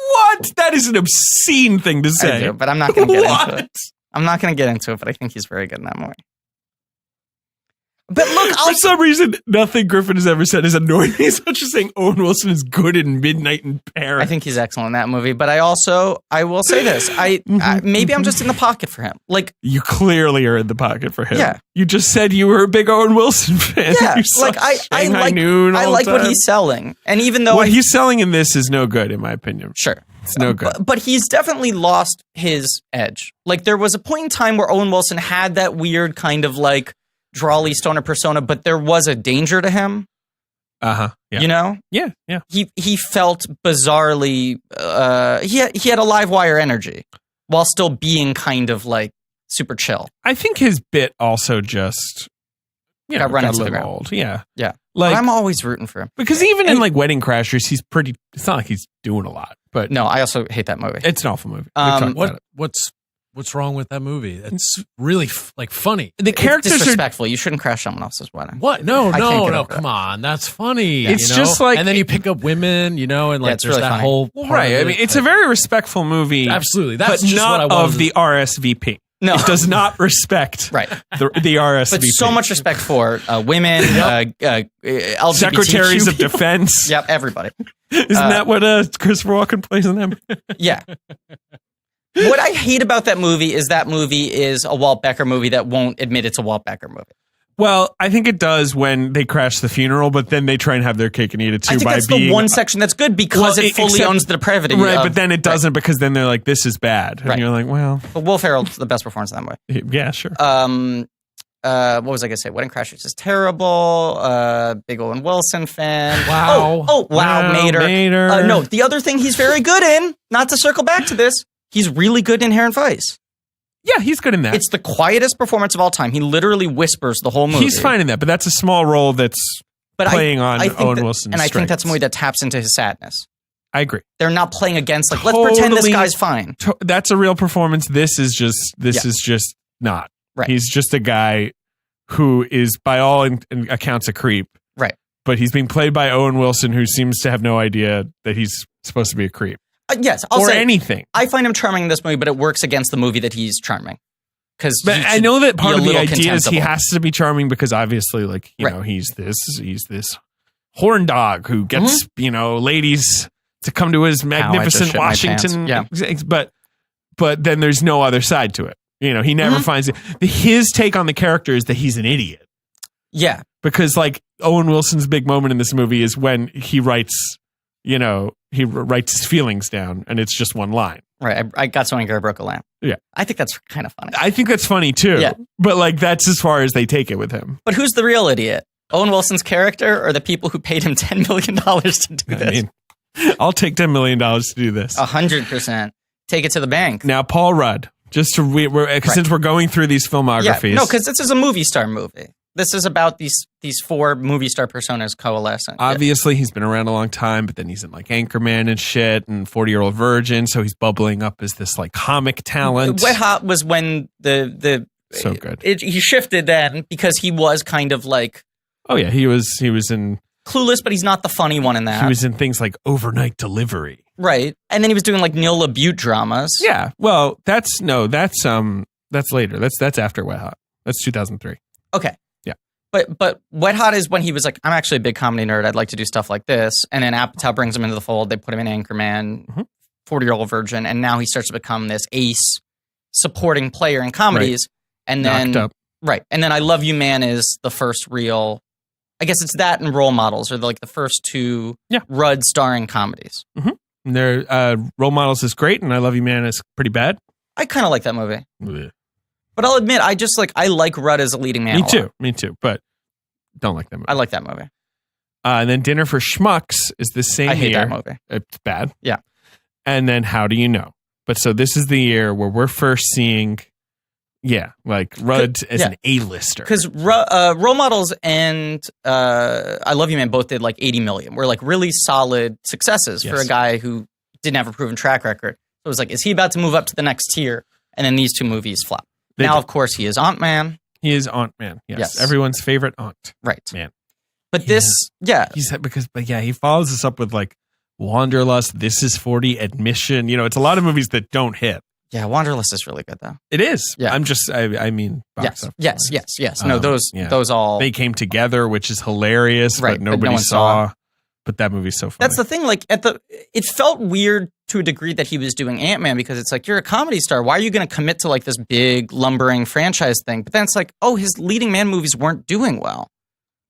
S2: What? That is an obscene thing to say.
S3: I do, but I'm not going to get into it. I'm not going to get into it, but I think he's very good in that movie. But look,
S2: for some reason, nothing Griffin has ever said has annoyed me as much as saying Owen Wilson is good in Midnight in Paris.
S3: I think he's excellent in that movie, but I will say this: maybe I'm just in the pocket for him. Like
S2: you clearly are in the pocket for him.
S3: Yeah,
S2: you just said you were a big Owen Wilson fan.
S3: Yeah, like I like what he's selling, and even though
S2: what he's selling in this is no good, in my opinion.
S3: Sure.
S2: It's no good.
S3: But he's definitely lost his edge. Like there was a point in time where Owen Wilson had that weird kind of like drawly stoner persona, but there was a danger to him.
S2: Yeah.
S3: You know?
S2: Yeah.
S3: He felt bizarrely he had a live wire energy while still being kind of like super chill.
S2: I think his bit also just
S3: got run into the ground.
S2: Old. Yeah.
S3: Yeah.
S2: Like
S3: I'm always rooting for him.
S2: Because even in like Wedding Crashers, he's pretty it's not like he's doing a lot. But
S3: no, I also hate that movie.
S2: It's an awful movie.
S4: What's wrong with that movie? It's really like funny.
S2: The characters
S3: it's disrespectful. You shouldn't crash someone else's wedding.
S4: What? No. Come on, that's funny.
S2: It's just like,
S4: and then you pick up women, and like
S3: it's
S4: there's
S3: really
S4: that
S3: funny.
S4: whole
S2: right. I mean, it's a very respectful movie.
S4: Absolutely, that's
S2: but
S4: just
S2: not
S4: what I
S2: of the RSVP.
S3: No,
S2: it does not respect the RSVP.
S3: But so much respect for women, LGBT
S2: secretaries of defense.
S3: Yep, everybody.
S2: Isn't that what Christopher Walken plays in them?
S3: Yeah. What I hate about that movie is a Walt Becker movie that won't admit it's a Walt Becker movie.
S2: Well, I think it does when they crash the funeral, but then they try and have their cake and eat it too.
S3: I think that's the one section that's good because it fully owns the depravity.
S2: Right, but then it doesn't because then they're like, this is bad. And you're like, well.
S3: But Will Ferrell's the best performance in that movie.
S2: Yeah, sure.
S3: What was I going to say? Wedding Crashers is terrible. Big Owen Wilson fan.
S2: Wow.
S3: Wow, Mater. No, the other thing he's very good in, not to circle back to this, he's really good in Inherent Vice.
S2: Yeah, he's good in that.
S3: It's the quietest performance of all time. He literally whispers the whole movie.
S2: He's fine in that, but that's a small role that's playing on Owen Wilson's
S3: And I think
S2: strengths.
S3: that's a movie that taps into his sadness.
S2: I agree.
S3: They're not playing against, like, let's pretend this guy's fine.
S2: That's a real performance. This is just not.
S3: Right.
S2: He's just a guy who is, by all accounts, a creep.
S3: Right.
S2: But he's being played by Owen Wilson, who seems to have no idea that he's supposed to be a creep.
S3: Yes, I'll
S2: or
S3: say
S2: anything.
S3: I find him charming in this movie, but it works against the movie that he's charming.
S2: But I know that part of the idea is he has to be charming because obviously, like, you know, he's this horn dog who gets ladies to come to his magnificent Washington.
S3: Yeah.
S2: But then there's no other side to it. You know, he never finds it. His take on the character is that he's an idiot.
S3: Yeah,
S2: because like Owen Wilson's big moment in this movie is when he writes, he writes his feelings down, and it's just one line.
S3: Right. I got so angry I broke a lamp.
S2: Yeah.
S3: I think that's kind of funny.
S2: I think that's funny too.
S3: Yeah.
S2: But like that's as far as they take it with him.
S3: But who's the real idiot? Owen Wilson's character or the people who paid him $10 million to do this?
S2: I mean, I'll take $10 million to do this.
S3: 100%. Take it to the bank.
S2: Now, Paul Rudd, just to since we're going through these filmographies.
S3: Yeah. No, because this is a movie star movie. This is about these four movie star personas coalescing.
S2: Obviously, he's been around a long time, but then he's in like Anchorman and shit and 40-Year-Old Virgin, so he's bubbling up as this like comic talent.
S3: Wet Hot was when the
S2: so good.
S3: He shifted then because he was kind of like.
S2: Oh yeah, he was in
S3: Clueless, but he's not the funny one in that.
S2: He was in things like Overnight Delivery,
S3: right? And then he was doing like Neil LaBute dramas.
S2: Yeah, well, that's later. That's after Wet Hot. That's 2003.
S3: Okay.
S2: Yeah.
S3: But Wet Hot is when he was like, I'm actually a big comedy nerd. I'd like to do stuff like this. And then Apatow brings him into the fold. They put him in Anchorman, 40-Year-Old Virgin. And now he starts to become this ace supporting player in comedies. Right. And then,
S2: Knocked Up.
S3: Right. And then I Love You Man is the first real, I guess it's that and Role Models are like the first two Rudd starring comedies.
S2: Mm-hmm. Their Role Models is great, and I Love You Man is pretty bad.
S3: I kind of like that movie. But I'll admit, I like Rudd as a leading man.
S2: Me too. But don't like that movie.
S3: I like that movie.
S2: And then Dinner for Schmucks is the same year.
S3: I hate that movie.
S2: It's bad.
S3: Yeah.
S2: And then How Do You Know? But so this is the year where we're first seeing, Rudd as an A-lister.
S3: Because Role Models and I Love You Man both did like 80 million. Were like really solid successes for a guy who didn't have a proven track record. So it was like, is he about to move up to the next tier? And then these two movies flop. Of course, he is Ant-Man.
S2: He is Ant-Man. Yes. Everyone's favorite aunt.
S3: Right.
S2: Man.
S3: But he
S2: follows us up with like Wanderlust, This Is 40, Admission. It's a lot of movies that don't hit.
S3: Yeah, Wanderlust is really good though.
S2: It is.
S3: Yeah.
S2: I mean,
S3: yes. No, those all.
S2: They Came Together, which is hilarious, but nobody saw. But that movie's so funny.
S3: That's the thing. Like it felt weird to a degree that he was doing Ant-Man because it's like, you're a comedy star. Why are you going to commit to like this big lumbering franchise thing? But then it's like, oh, his leading man movies weren't doing well.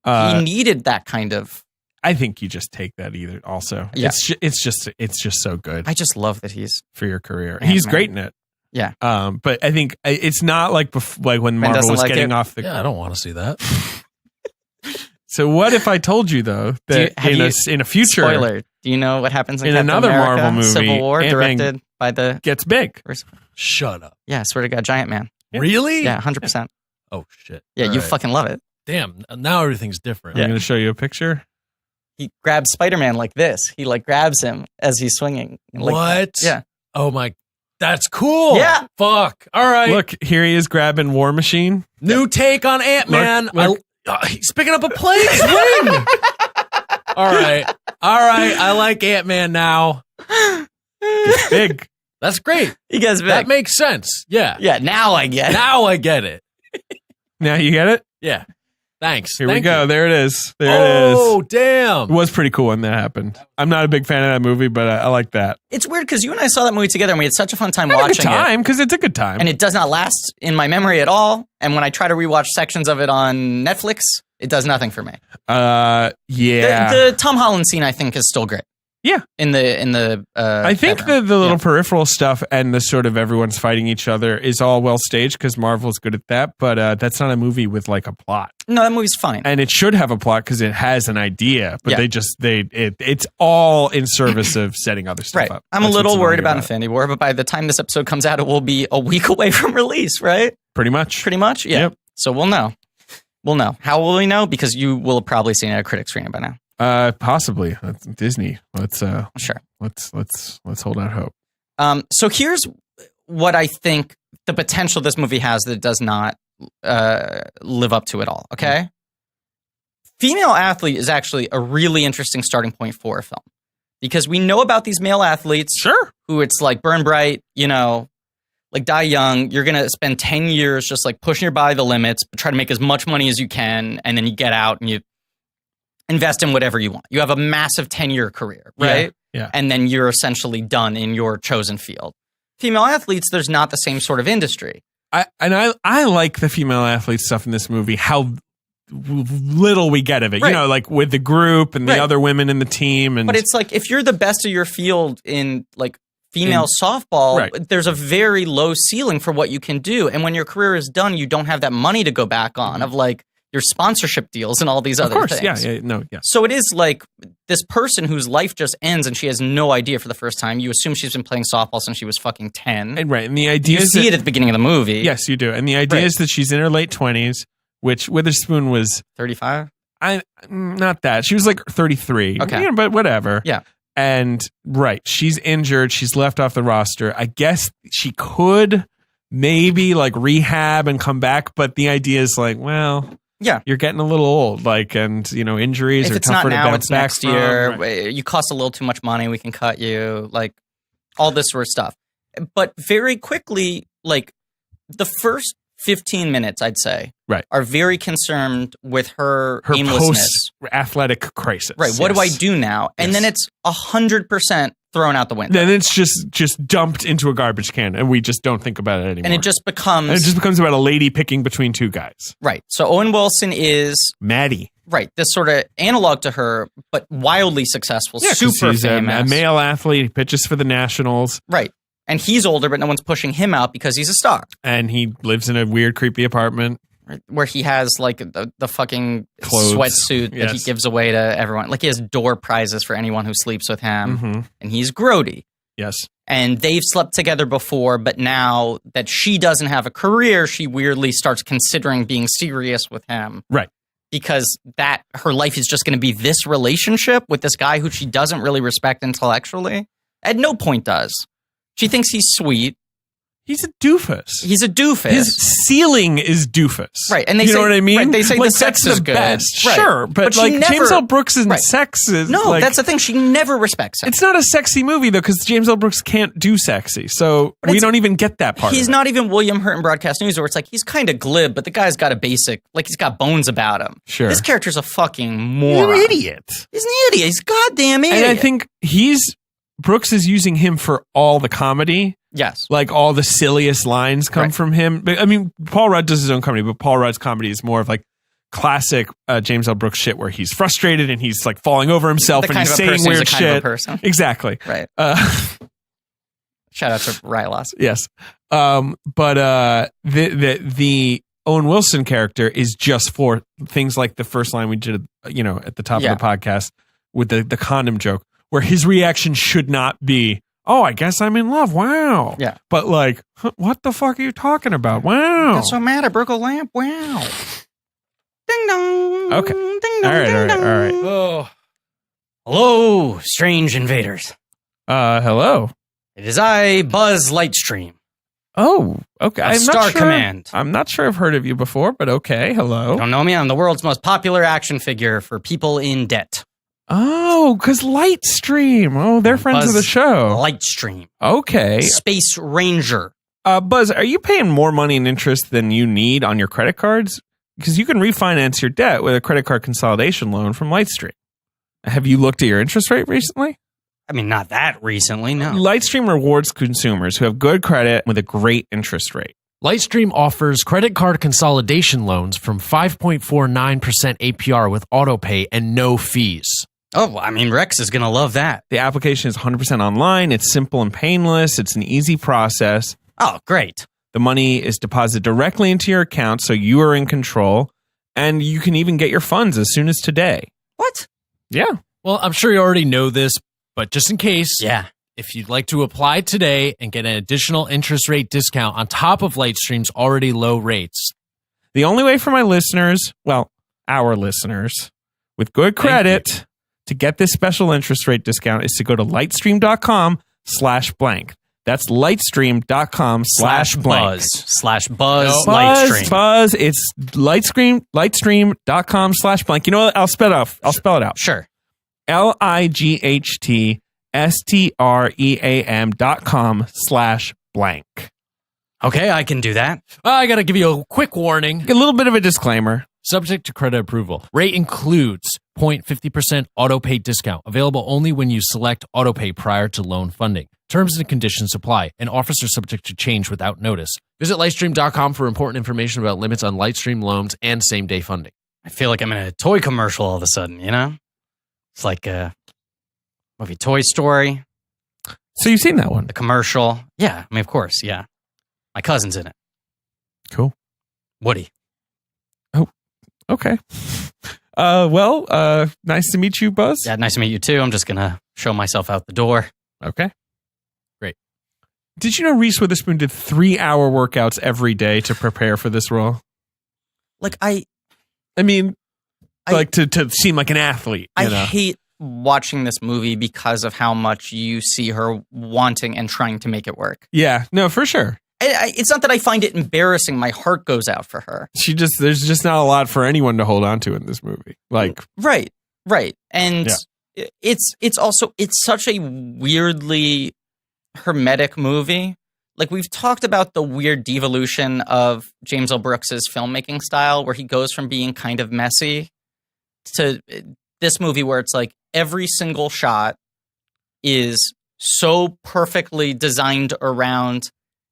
S3: He needed that kind of.
S2: I think you just take that either. Also, it's just so good.
S3: I just love that he's
S2: for your career.
S3: Ant-Man.
S2: He's great in it.
S3: Yeah.
S2: But I think it's not like when Marvel was getting off the.
S4: Yeah, I don't want to see that.
S2: So what if I told you though that in a future
S3: spoiler? Do you know what happens in
S2: another
S3: America,
S2: Marvel movie?
S3: Civil War,
S2: Ant-Man
S3: directed by the
S2: gets big.
S4: Shut up.
S3: Yeah, I swear to God, Giant Man.
S4: Really?
S3: Yeah, 100%.
S4: Oh shit.
S3: Yeah,
S4: All
S3: you
S4: right.
S3: fucking love it.
S4: Damn. Now everything's different.
S2: I'm going to show you a picture.
S3: He grabs Spider-Man like this. He like grabs him as he's swinging. Like,
S4: what?
S3: Yeah.
S4: Oh my. That's cool.
S3: Yeah.
S4: Fuck. All right.
S2: Look, here he is grabbing War Machine.
S4: New take on Ant-Man.
S2: Look.
S4: He's picking up a plane. Swing. All right. I like Ant-Man now.
S2: It's big.
S4: That's great.
S3: He gets big.
S4: That makes sense. Yeah.
S3: Yeah, now I get it.
S4: Now I get it.
S2: Now you get it?
S4: Yeah. Thanks.
S2: Here we go.
S4: You.
S2: There it is. There it is.
S4: Oh, damn.
S2: It was pretty cool when that happened. I'm not a big fan of that movie, but I like that.
S3: It's weird because you and I saw that movie together and we had such a fun time
S2: Had
S3: watching
S2: a good time, because it's a good time.
S3: And it does not last in my memory at all. And when I try to rewatch sections of it on Netflix, it does nothing for me.
S2: Yeah.
S3: The Tom Holland scene, I think, is still great.
S2: Yeah.
S3: In the
S2: I think the little peripheral stuff and the sort of everyone's fighting each other is all well staged because Marvel's good at that, but that's not a movie with like a plot.
S3: No, that movie's fine.
S2: And it should have a plot because it has an idea, but it's all in service of setting other stuff up.
S3: I'm a little worried about Infinity War, but by the time this episode comes out, it will be a week away from release, right?
S2: Pretty much.
S3: Yeah. Yep. So we'll know. How will we know? Because you will have probably seen it at a critic screening by now.
S2: Possibly. That's Disney. Let's
S3: sure.
S2: Let's hold out hope.
S3: So here's what I think the potential this movie has that it does not live up to at all. Okay. Female athlete is actually a really interesting starting point for a film because we know about these male athletes.
S2: Sure.
S3: Who it's like burn bright, like die young. You're going to spend 10 years just like pushing your body to the limits, but try to make as much money as you can. And then you get out and you invest in whatever you want. You have a massive 10-year career, right?
S2: Yeah.
S3: And then you're essentially done in your chosen field. Female athletes, there's not the same sort of industry.
S2: I like the female athlete stuff in this movie, how little we get of it.
S3: Right.
S2: Like with the group and the other women in the team.
S3: But it's like, if you're the best of your field in like female softball, there's a very low ceiling for what you can do. And when your career is done, you don't have that money to go back on of like, your sponsorship deals and all these other things.
S2: Yeah.
S3: So it is like this person whose life just ends and she has no idea for the first time. You assume she's been playing softball since she was fucking 10.
S2: And the idea
S3: is it at the beginning of the movie.
S2: Yes, you do. And the idea is that she's in her late 20s, which Witherspoon was
S3: 35.
S2: Not that. She was like 33.
S3: Okay.
S2: But whatever.
S3: Yeah.
S2: And she's injured. She's left off the roster. I guess she could maybe like rehab and come back, but the idea is like, well,
S3: yeah,
S2: you're getting a little old, and injuries are tougher to bounce back
S3: from. If it's not now, it's next year. You cost a little too much money. We can cut you, all this sort of stuff. But very quickly, the first 15 minutes, I'd say, are very concerned with her aimlessness.
S2: Post-athletic crisis.
S3: Right. What do I do now? And then it's 100% thrown out the window.
S2: Then it's just dumped into a garbage can, and we just don't think about it anymore.
S3: And it just becomes
S2: about a lady picking between two guys.
S3: Right. So Owen Wilson is
S2: Maddie.
S3: Right. This sort of analog to her, but wildly successful, super
S2: he's
S3: famous.
S2: A male athlete. He pitches for the Nationals.
S3: Right. And he's older, but no one's pushing him out because he's a star.
S2: And he lives in a weird, creepy apartment.
S3: Where he has like the fucking sweatsuit that he gives away to everyone. Like he has door prizes for anyone who sleeps with him. Mm-hmm. And he's grody.
S2: Yes.
S3: And they've slept together before, but now that she doesn't have a career, she weirdly starts considering being serious with him.
S2: Right.
S3: Because her life is just going to be this relationship with this guy who she doesn't really respect intellectually. At no point does. She thinks he's sweet.
S2: He's a doofus. His ceiling is doofus.
S3: Right. And they
S2: you know what I mean?
S3: Right, they say
S2: like,
S3: the sex
S2: that's
S3: is
S2: the
S3: good.
S2: Best.
S3: Right.
S2: Sure. But like James L. Brooks and sex is
S3: that's the thing. She never respects him.
S2: It's not a sexy movie though, because James L. Brooks can't do sexy. So we don't even get that part.
S3: He's not even William Hurt in Broadcast News, where it's like he's kind of glib, but the guy's got a basic, like he's got bones about him.
S2: Sure.
S3: This character's a fucking moron.
S2: He's an idiot.
S3: He's an idiot. He's a goddamn idiot.
S2: And I think Brooks is using him for all the comedy.
S3: Yes.
S2: Like all the silliest lines come from him. I mean, Paul Rudd does his own comedy, but Paul Rudd's comedy is more of like classic James L. Brooks shit where he's frustrated and he's like falling over himself and he's saying weird shit.
S3: Kind of a person.
S2: Exactly.
S3: Right. Shout out to Rylas.
S2: Yes. But the Owen Wilson character is just for things like the first line we did, at the top of the podcast with the condom joke, where his reaction should not be, oh, I guess I'm in love. Wow.
S3: Yeah.
S2: But like, what the fuck are you talking about? Wow.
S3: I got so mad I broke a lamp. Wow. Ding dong.
S2: Okay.
S3: Ding dong.
S2: All right.
S3: Oh. Hello, strange invaders.
S2: Hello.
S3: It is I, Buzz Lightstream.
S2: Oh, okay.
S3: Command.
S2: I'm not sure I've heard of you before, but okay. Hello.
S3: You don't know me? I'm the world's most popular action figure for people in debt.
S2: Oh, because Lightstream. Oh, they're friends
S3: Buzz
S2: of the show.
S3: Lightstream.
S2: Okay.
S3: Space Ranger.
S2: Buzz, are you paying more money in interest than you need on your credit cards? Because you can refinance your debt with a credit card consolidation loan from Lightstream. Have you looked at your interest rate recently?
S3: I mean, not that recently, no.
S2: Lightstream rewards consumers who have good credit with a great interest rate.
S4: Lightstream offers credit card consolidation loans from 5.49% APR with autopay and no fees.
S3: Oh, I mean, Rex is going to love that.
S2: The application is 100% online. It's simple and painless. It's an easy process.
S3: Oh, great.
S2: The money is deposited directly into your account, so you are in control. And you can even get your funds as soon as today.
S3: What?
S2: Yeah.
S4: Well, I'm sure you already know this, but just in case,
S3: if
S4: you'd like to apply today and get an additional interest rate discount on top of Lightstream's already low rates.
S2: The only way for my listeners, well, our listeners, with good credit to get this special interest rate discount is to go to lightstream.com/blank. That's lightstream.com/blank.
S3: /Buzz Lightstream.
S2: Buzz. It's lightstream.com/blank. You know what? I'll spell it out.
S3: Sure.
S2: lightstream.com/blank.
S3: Okay, I can do that.
S4: I got to give you a quick warning.
S2: A little bit of a disclaimer.
S4: Subject to credit approval. Rate includes 0.50% autopay discount. Available only when you select autopay prior to loan funding. Terms and conditions apply, and offers are subject to change without notice. Visit Lightstream.com for important information about limits on Lightstream loans and same-day funding.
S3: I feel like I'm in a toy commercial all of a sudden, you know? It's like a movie Toy Story.
S2: So you've seen that one?
S3: The commercial. Yeah, I mean, of course, yeah. My cousin's in it.
S2: Cool.
S3: Woody.
S2: Oh, okay. Nice to meet you, Buzz.
S3: Yeah, nice to meet you too. I'm just going to show myself out the door.
S2: Okay. Great. Did you know Reese Witherspoon did 3-hour workouts every day to prepare for this role?
S3: Like,
S2: to seem like an athlete.
S3: I hate watching this movie because of how much you see her wanting and trying to make it work.
S2: Yeah, no, for sure.
S3: It's not that I find it embarrassing. My heart goes out for her.
S2: There's just not a lot for anyone to hold on to in this movie. Like,
S3: right. And it's such a weirdly hermetic movie like we've talked about the weird devolution of James L. Brooks's filmmaking style, where he goes from being kind of messy to this movie where it's like every single shot is so perfectly designed around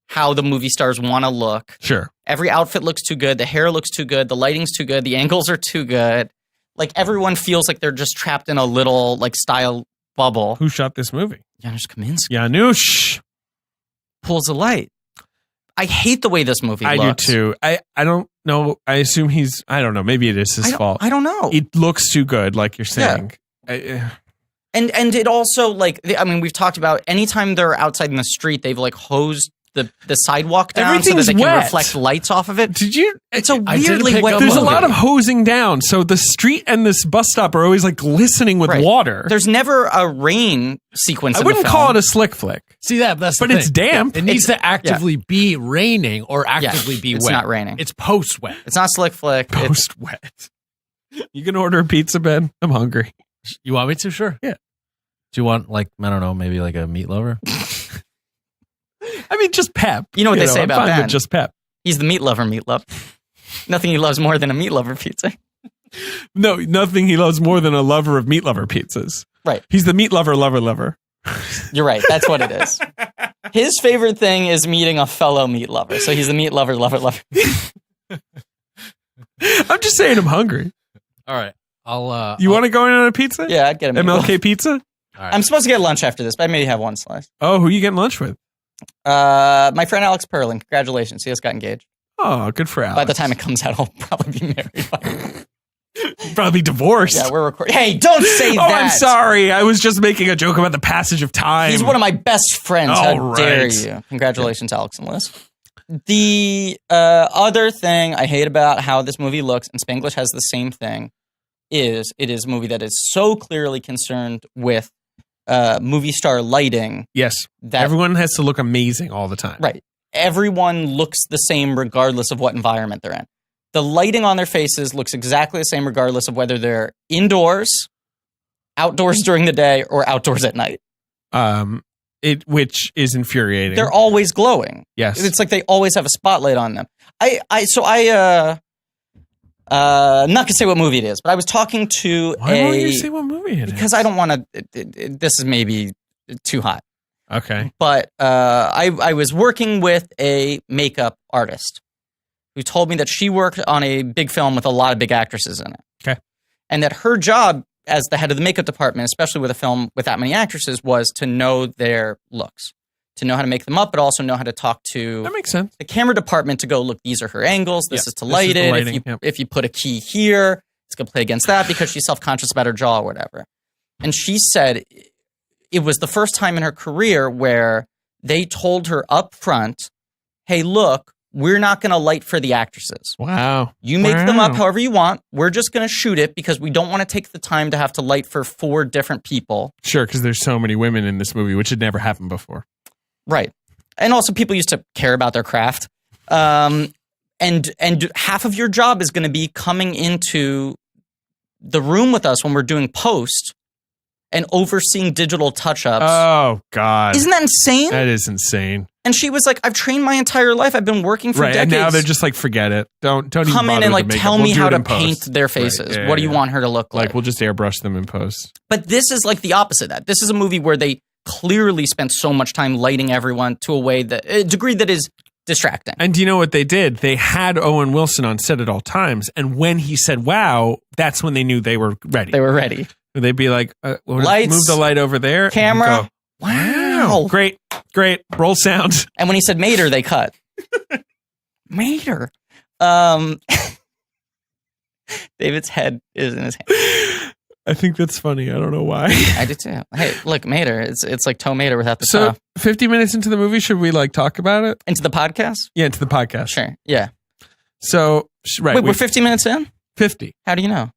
S3: how the movie stars want to look.
S2: Sure.
S3: Every outfit looks too good. The hair looks too good. The lighting's too good. The angles are too good. Like everyone feels like they're just trapped in a little like style bubble.
S2: Who shot this movie?
S3: Janusz Kaminski.
S2: Janusz
S3: pulls the light. I hate the way this movie looks.
S2: I do too. I don't know. I assume I don't know. Maybe it is his fault.
S3: I don't know.
S2: It looks too good, like you're saying.
S3: Yeah. And it also, like, I mean, we've talked about anytime they're outside in the street, they've like hosed the sidewalk down so that they can reflect lights off of it.
S2: Did you?
S3: It's a weirdly wet.
S2: There's a lot of hosing down, so the street and this bus stop are always like glistening with water.
S3: There's never a rain sequence.
S2: I wouldn't call it a slick flick.
S4: See that? That's
S2: but it's damp.
S4: It needs to actively be raining or actively be wet.
S3: It's not raining.
S4: It's post wet.
S3: It's not slick flick.
S2: Post wet. You can order a pizza, Ben. I'm hungry.
S4: You want me to? Sure.
S2: Yeah.
S4: Do you want, like, I don't know, maybe like a meat lover?
S2: I mean, just pep.
S3: You know what they say about Ben?
S2: Just pep.
S3: He's the meat lover, Nothing he loves more than a meat lover pizza.
S2: No, nothing he loves more than a lover of meat lover pizzas.
S3: Right.
S2: He's the meat lover.
S3: You're right. That's what it is. His favorite thing is meeting a fellow meat lover. So he's the meat lover.
S2: I'm just saying I'm hungry.
S4: All right.
S2: You want to go in on a pizza?
S3: Yeah, I'd get a
S2: MLK pizza?
S3: Right. I'm supposed to get lunch after this, but I maybe have one slice.
S2: Oh, who are you getting lunch with?
S3: My friend Alex Perlin. Congratulations. He just got engaged.
S2: Oh, good for Alex.
S3: By the time it comes out, I'll probably be married.
S2: Probably divorced.
S3: Yeah, we're recording. Hey, don't say that.
S2: Oh, I'm sorry. I was just making a joke about the passage of time.
S3: He's one of my best friends. How dare you? Congratulations, Alex and Liz. The other thing I hate about how this movie looks, and Spanglish has the same thing, is it is a movie that is so clearly concerned with movie star lighting.
S2: Yes. That everyone has to look amazing all the time.
S3: Right. Everyone looks the same regardless of what environment they're in. The lighting on their faces looks exactly the same regardless of whether they're indoors, outdoors during the day, or outdoors at night.
S2: Which is infuriating.
S3: They're always glowing.
S2: Yes.
S3: It's like they always have a spotlight on them. I'm not gonna say what movie it is, but I was talking to
S2: Why won't you say what movie it is?
S3: Because I don't want to. This is maybe too hot.
S2: Okay.
S3: But I was working with a makeup artist who told me that she worked on a big film with a lot of big actresses in it.
S2: Okay.
S3: And that her job as the head of the makeup department, especially with a film with that many actresses, was to know their looks, to know how to make them up, but also know how to talk to
S2: that makes sense.
S3: The camera department to go, look, these are her angles. This is to light it. If you put a key here, it's going to play against that because she's self-conscious about her jaw or whatever. And she said it was the first time in her career where they told her up front, hey, look, we're not going to light for the actresses.
S2: Wow.
S3: You make them up however you want. We're just going to shoot it because we don't want to take the time to have to light for 4 different people.
S2: Sure, because there's so many women in this movie, which had never happened before.
S3: Right. And also people used to care about their craft. And half of your job is going to be coming into the room with us when we're doing post and overseeing digital touch-ups.
S2: Oh, God.
S3: Isn't that insane?
S2: That is insane.
S3: And she was like, I've trained my entire life. I've been working for decades.
S2: And now they're just like, forget it. Don't even
S3: come in and like tell me how to paint
S2: post.
S3: their faces.
S2: Right.
S3: What do you want her to look like?
S2: Like, we'll just airbrush them in post.
S3: But this is like the opposite of that. This is a movie where they clearly spent so much time lighting everyone to a degree that is distracting.
S2: And do you know what they did? They had Owen Wilson on set at all times. And when he said, wow, that's when they knew they were ready.
S3: They were ready.
S2: They'd be like,
S3: lights,
S2: move the light over there.
S3: Camera.
S2: Wow. Great. Roll sound.
S3: And when he said Mater, they cut. Mater. David's head is in his hand.
S2: I think that's funny. I don't know why.
S3: I do too. Hey, look, Mater. It's like Toe Mater without the
S2: toe.
S3: So
S2: 50 minutes into the movie, should we like talk about it?
S3: Into the podcast?
S2: Yeah, into the podcast.
S3: Sure. Yeah.
S2: So, right.
S3: Wait, we're 50 minutes in?
S2: 50.
S3: How do you know?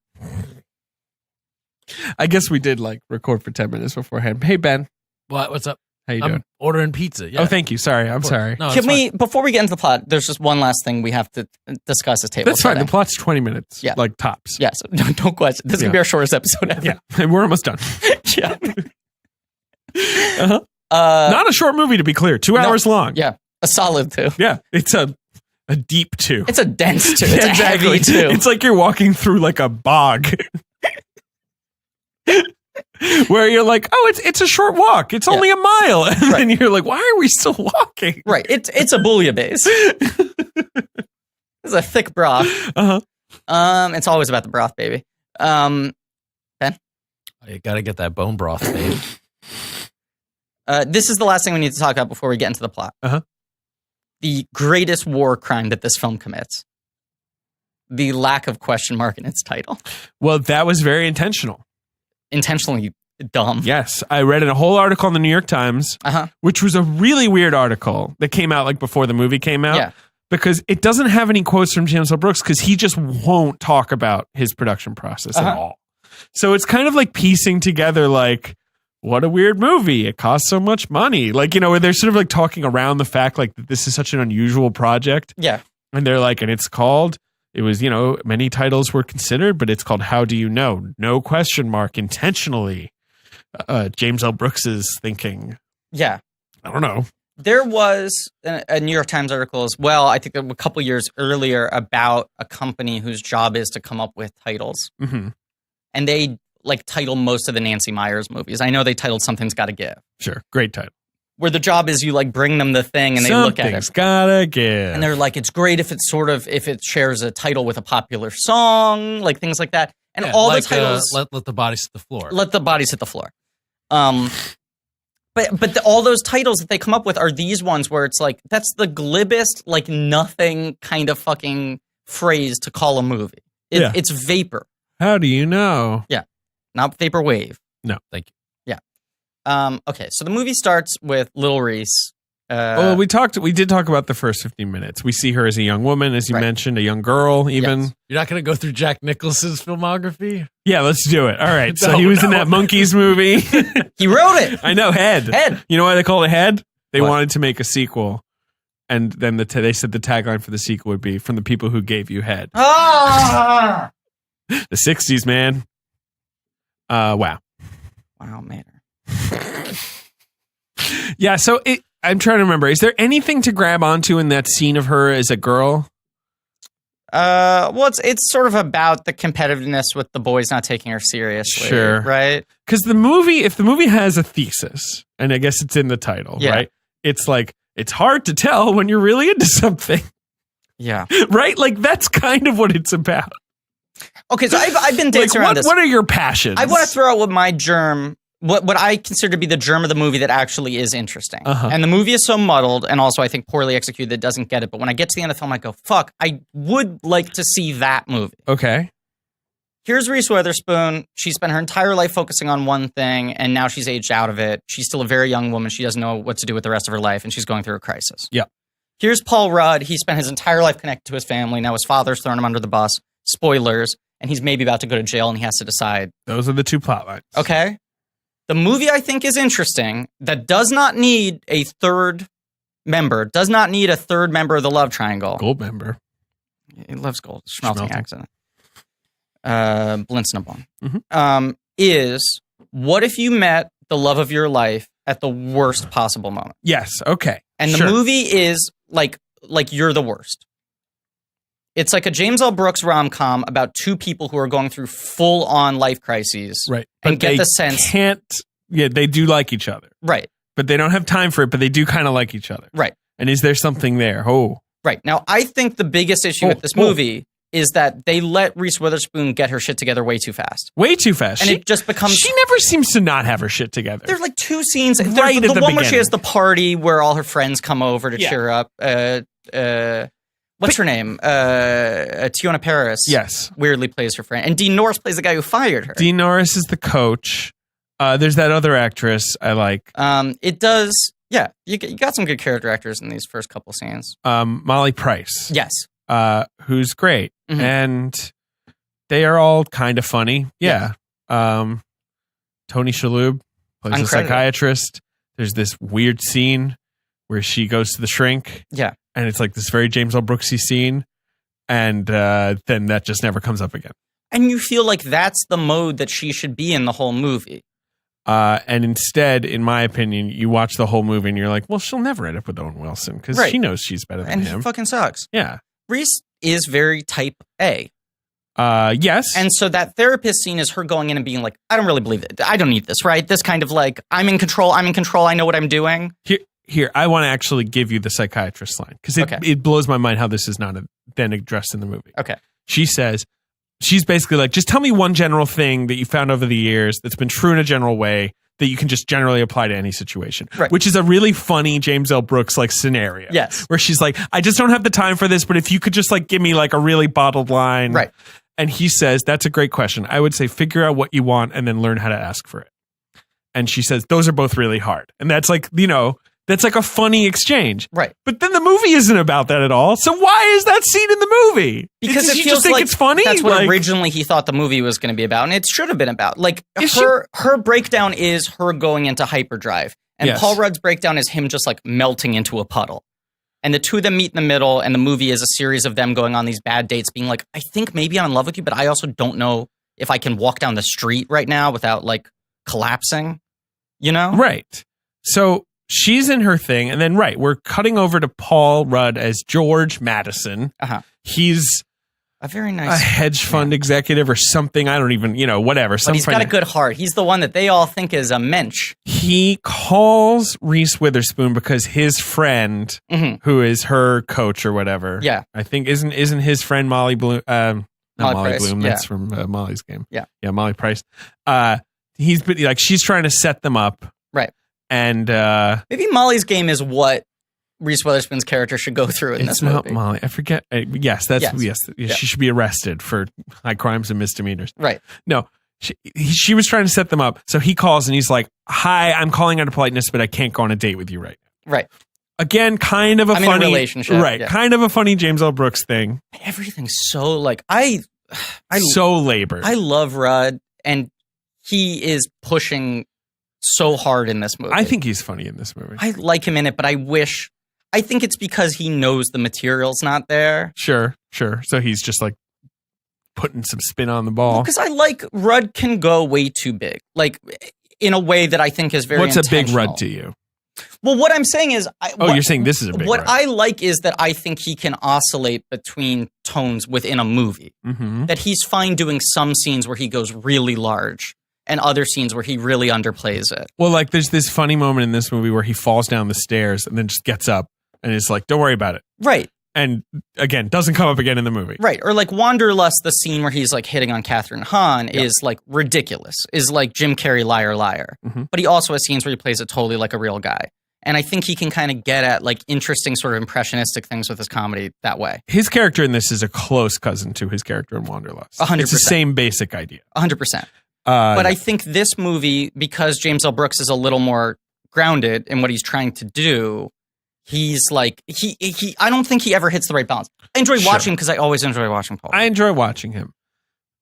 S2: I guess we did like record for 10 minutes beforehand. Hey, Ben.
S4: What's up?
S2: How you doing?
S4: Ordering pizza. Yeah.
S2: Oh, thank you. Sorry. I'm sorry.
S3: No, can we, before we get into the plot, there's just one last thing we have to discuss as table.
S2: That's fine. The plot's 20 minutes.
S3: Yeah.
S2: Like tops.
S3: Yes. Yeah, so don't question. This is going to be our shortest episode ever.
S2: Yeah. And we're almost done.
S3: Yeah.
S2: Not a short movie, to be clear. 2 hours long.
S3: Yeah. A solid 2.
S2: Yeah, it's a deep 2.
S3: It's a dense 2. It's a heavy 2.
S2: It's like you're walking through like a bog. Where you're like, oh, it's a short walk. It's only a mile. And then you're like, why are we still walking?
S3: Right. It's a bouillabaisse. It's a thick broth.
S2: Uh-huh.
S3: It's always about the broth, baby. Ben?
S4: You got to get that bone broth, babe.
S3: This is the last thing we need to talk about before we get into the plot.
S2: Uh-huh.
S3: The greatest war crime that this film commits. The lack of question mark in its title.
S2: Well, that was very intentional.
S3: Intentionally dumb.
S2: Yes. I read a whole article in the New York Times, which was a really weird article that came out like before the movie came out.
S3: Yeah.
S2: Because it doesn't have any quotes from James L. Brooks because he just won't talk about his production process at all. So it's kind of like piecing together like, what a weird movie. It costs so much money. Like, you know, where they're sort of like talking around the fact like that this is such an unusual project.
S3: Yeah.
S2: And they're like, and it's called, it was, you know, many titles were considered, but it's called How Do You Know? No question mark, intentionally. James L. Brooks's thinking.
S3: Yeah.
S2: I don't know.
S3: There was a New York Times article as well, I think a couple years earlier, about a company whose job is to come up with titles.
S2: Mm-hmm.
S3: And they like title most of the Nancy Meyers movies. I know they titled Something's Gotta Give.
S2: Sure. Great title.
S3: Where the job is you like bring them the thing and they look at it.
S2: Something's Gotta Give.
S3: And they're like, it's great if it's sort of, if it shares a title with a popular song, like things like that. And all like, the titles.
S4: Let the bodies hit the floor.
S3: Let the bodies hit the floor. But all those titles that they come up with are these ones where it's like, that's the glibest, like nothing kind of fucking phrase to call a movie. It's vapor.
S2: How do you know?
S3: Yeah. Not vaporwave.
S2: No, thank you.
S3: Yeah. Okay, so the movie starts with Lil Reese.
S2: Well, we did talk about the first 15 minutes. We see her as a young woman, as you mentioned, a young girl, even.
S3: Yes.
S4: You're not going to go through Jack Nicholson's filmography?
S2: Yeah, let's do it. All right. So he was in that Monkeys movie.
S3: He wrote it.
S2: I know, Head.
S3: Head.
S2: You know why they call it Head? They wanted to make a sequel. And then they said the tagline for the sequel would be, from the people who gave you Head.
S3: Ah!
S2: The 60s, man. Wow.
S3: Wow, man.
S2: Yeah, so I'm trying to remember. Is there anything to grab onto in that scene of her as a girl?
S3: Well, it's sort of about the competitiveness with the boys not taking her seriously.
S2: Sure.
S3: Right?
S2: Because if the movie has a thesis, and I guess it's in the title, right? It's like, it's hard to tell when you're really into something.
S3: Yeah.
S2: Right? Like, that's kind of what it's about.
S3: Okay, so I've been dancing around this.
S2: What are your passions?
S3: I want to throw out what my germ, what I consider to be the germ of the movie that actually is interesting. And the movie is so muddled and also I think poorly executed that it doesn't get it. But when I get to the end of the film, I go, fuck, I would like to see that movie.
S2: Okay.
S3: Here's Reese Witherspoon. She spent her entire life focusing on one thing and now she's aged out of it. She's still a very young woman. She doesn't know what to do with the rest of her life and she's going through a crisis.
S2: Yeah.
S3: Here's Paul Rudd. He spent his entire life connected to his family. Now his father's thrown him under the bus. Spoilers. And he's maybe about to go to jail and he has to decide.
S2: Those are the two plot lines.
S3: Okay. The movie I think is interesting that does not need a third member, does not need a third member of the love triangle.
S2: Gold member.
S3: He loves gold. Schmelting accent. Blinznabon. Is what if you met the love of your life at the worst possible moment?
S2: Yes. Okay.
S3: And the movie is like you're the worst. It's like a James L. Brooks rom-com about two people who are going through full-on life crises.
S2: Right.
S3: And get the sense...
S2: they do like each other.
S3: Right.
S2: But they don't have time for it, but they do kind of like each other.
S3: Right.
S2: And is there something there?
S3: Right. Now, I think the biggest issue with this movie is that they let Reese Witherspoon get her shit together way too fast.
S2: Way too fast.
S3: And it just becomes...
S2: She never seems to not have her shit together.
S3: There's like two scenes.
S2: Right at the
S3: one
S2: beginning.
S3: where she has the party where all her friends come over to cheer her up. What's her name? Tiona Paris.
S2: Yes.
S3: Weirdly plays her friend. And Dean Norris plays the guy who fired her.
S2: Dean Norris is the coach. There's that other actress I like.
S3: It does... Yeah, you got some good character actors in these first couple scenes.
S2: Molly Price.
S3: Yes.
S2: Who's great. And they are all kind of funny. Yeah. Tony Shalhoub plays a psychiatrist. There's this weird scene where she goes to the shrink.
S3: Yeah.
S2: And it's like this very James L. Brooksy scene. And then that just never comes up again.
S3: And you feel like that's the mode that she should be in the whole movie.
S2: And instead, in my opinion, you watch the whole movie and you're like, well, she'll never end up with Owen Wilson because she knows she's better than him.
S3: And he fucking sucks.
S2: Yeah.
S3: Reese is very type A.
S2: Yes.
S3: And so that therapist scene is her going in and being like, I don't really believe it. I don't need this, right? This kind of like, I'm in control. I know what I'm doing.
S2: Here, I want to actually give you the psychiatrist line because it blows my mind how this is not then addressed in the movie.
S3: Okay.
S2: She says, she's basically like, just tell me one general thing that you found over the years that's been true in a general way that you can just generally apply to any situation.
S3: Right.
S2: Which is a really funny James L. Brooks like scenario.
S3: Yes.
S2: Where she's like, I just don't have the time for this, but if you could just like give me like a really bottled line.
S3: Right.
S2: And he says, that's a great question. I would say figure out what you want and then learn how to ask for it. And she says, those are both really hard. And that's like, that's like a funny exchange.
S3: Right.
S2: But then the movie isn't about that at all. So why is that scene in the movie?
S3: Because
S2: Did
S3: it
S2: you
S3: feels
S2: just think
S3: like
S2: it's funny?
S3: That's what
S2: like,
S3: originally he thought the movie was going to be about. And it should have been about. Like her breakdown is her going into hyperdrive. And Paul Rudd's breakdown is him just like melting into a puddle. And the two of them meet in the middle, and the movie is a series of them going on these bad dates, being like, I think maybe I'm in love with you, but I also don't know if I can walk down the street right now without like collapsing,
S2: Right. So she's in her thing, and then, we're cutting over to Paul Rudd as George Madison.
S3: Uh-huh.
S2: He's
S3: a very nice
S2: hedge fund executive or something. I don't even, whatever.
S3: But he's got a good heart. He's the one that they all think is a mensch.
S2: He calls Reese Witherspoon because his friend, who is her coach or whatever, I think isn't his friend Molly Bloom. Not Molly Bloom. That's from Molly's Game.
S3: Yeah,
S2: Molly Price. He's been like, she's trying to set them up,
S3: right?
S2: And
S3: maybe Molly's Game is what Reese Witherspoon's character should go through in this movie.
S2: It's not Molly. I forget. Yes. She should be arrested for high crimes and misdemeanors.
S3: Right.
S2: No, she was trying to set them up. So he calls and he's like, hi, I'm calling out of politeness, but I can't go on a date with you right now.
S3: Right.
S2: Again, kind of a funny
S3: in a relationship.
S2: Right. Yeah. Kind of a funny James L. Brooks thing.
S3: Everything's so like,
S2: so labored.
S3: I love Rudd, and he is pushing so hard in this movie.
S2: I think he's funny in this movie.
S3: I like him in it, but I think it's because he knows the material's not there.
S2: Sure. So he's just like putting some spin on the ball.
S3: Because I like Rudd can go way too big, like in a way that I think is very
S2: What's a big Rudd to you?
S3: Well, what I'm saying is...
S2: you're saying this is a big
S3: What
S2: Rudd.
S3: I like is that I think he can oscillate between tones within a movie.
S2: Mm-hmm.
S3: That he's fine doing some scenes where he goes really large and other scenes where he really underplays it.
S2: Well, like there's this funny moment in this movie where he falls down the stairs and then just gets up and is like, don't worry about it.
S3: Right.
S2: And again, doesn't come up again in the movie.
S3: Right. Or like Wanderlust, the scene where he's like hitting on Catherine Hahn is like ridiculous. Is like Jim Carrey, liar, liar.
S2: Mm-hmm.
S3: But he also has scenes where he plays it totally like a real guy. And I think he can kind of get at like interesting sort of impressionistic things with his comedy that way.
S2: His character in this is a close cousin to his character in Wanderlust.
S3: 100%.
S2: It's the same basic idea.
S3: 100%. But I think this movie, because James L. Brooks is a little more grounded in what he's trying to do, he's like, I don't think he ever hits the right balance. I enjoy watching him because I always enjoy watching Paul.
S2: I enjoy watching him.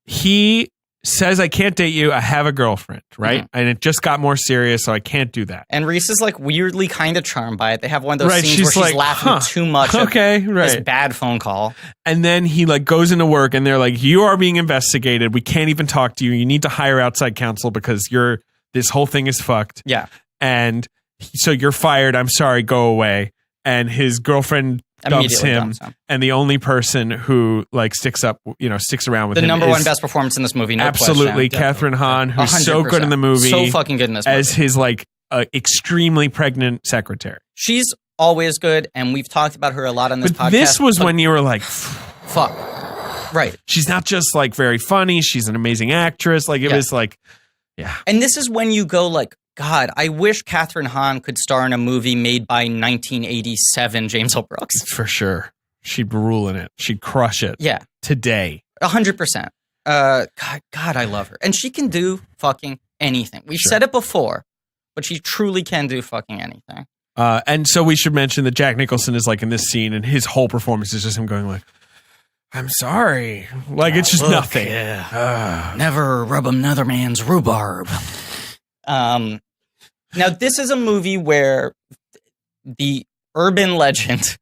S2: He says, I can't date you. I have a girlfriend, right? Mm-hmm. And it just got more serious, so I can't do that.
S3: And Reese is like weirdly kind of charmed by it. They have one of those scenes where she's laughing too much at this bad phone call.
S2: And then he like goes into work and they're like, you are being investigated. We can't even talk to you. You need to hire outside counsel because this whole thing is fucked.
S3: Yeah.
S2: And so you're fired. I'm sorry. Go away. And his girlfriend dumps him. And the only person who like sticks around with him.
S3: The number one best performance in this movie. No
S2: absolutely.
S3: question.
S2: Catherine Hahn, who's
S3: 100%.
S2: so good in the movie.
S3: So fucking good in this movie.
S2: As his like extremely pregnant secretary.
S3: She's always good. And we've talked about her a lot on this podcast.
S2: This was when you were like,
S3: fuck. Right.
S2: She's not just like very funny. She's an amazing actress. Like it was like, yeah.
S3: And this is when you go like, God, I wish Catherine Hahn could star in a movie made by 1987 James L. Brooks.
S2: For sure. She'd rule in it. She'd crush it.
S3: Yeah.
S2: Today.
S3: 100%. God, I love her. And she can do fucking anything. We've said it before, but she truly can do fucking anything.
S2: And so we should mention that Jack Nicholson is like in this scene and his whole performance is just him going like, I'm sorry. Like it's just nothing.
S3: Yeah. Never rub another man's rhubarb. Now, this is a movie where the urban legend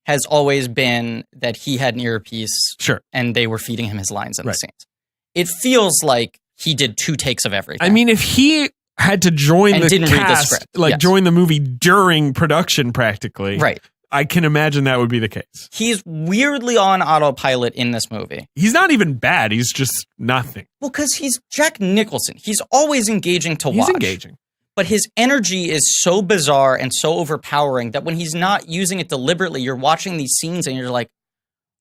S3: has always been that he had an earpiece and they were feeding him his lines in the scenes. It feels like he did 2 takes of everything.
S2: I mean, if he had to join the
S3: didn't read the
S2: cast,
S3: script.
S2: like
S3: Yes.
S2: join the movie during production practically.
S3: Right.
S2: I can imagine that would be the case.
S3: He's weirdly on autopilot in this movie.
S2: He's not even bad. He's just nothing.
S3: Well, because he's Jack Nicholson. He's always engaging to watch.
S2: He's engaging.
S3: But his energy is so bizarre and so overpowering that when he's not using it deliberately, you're watching these scenes and you're like,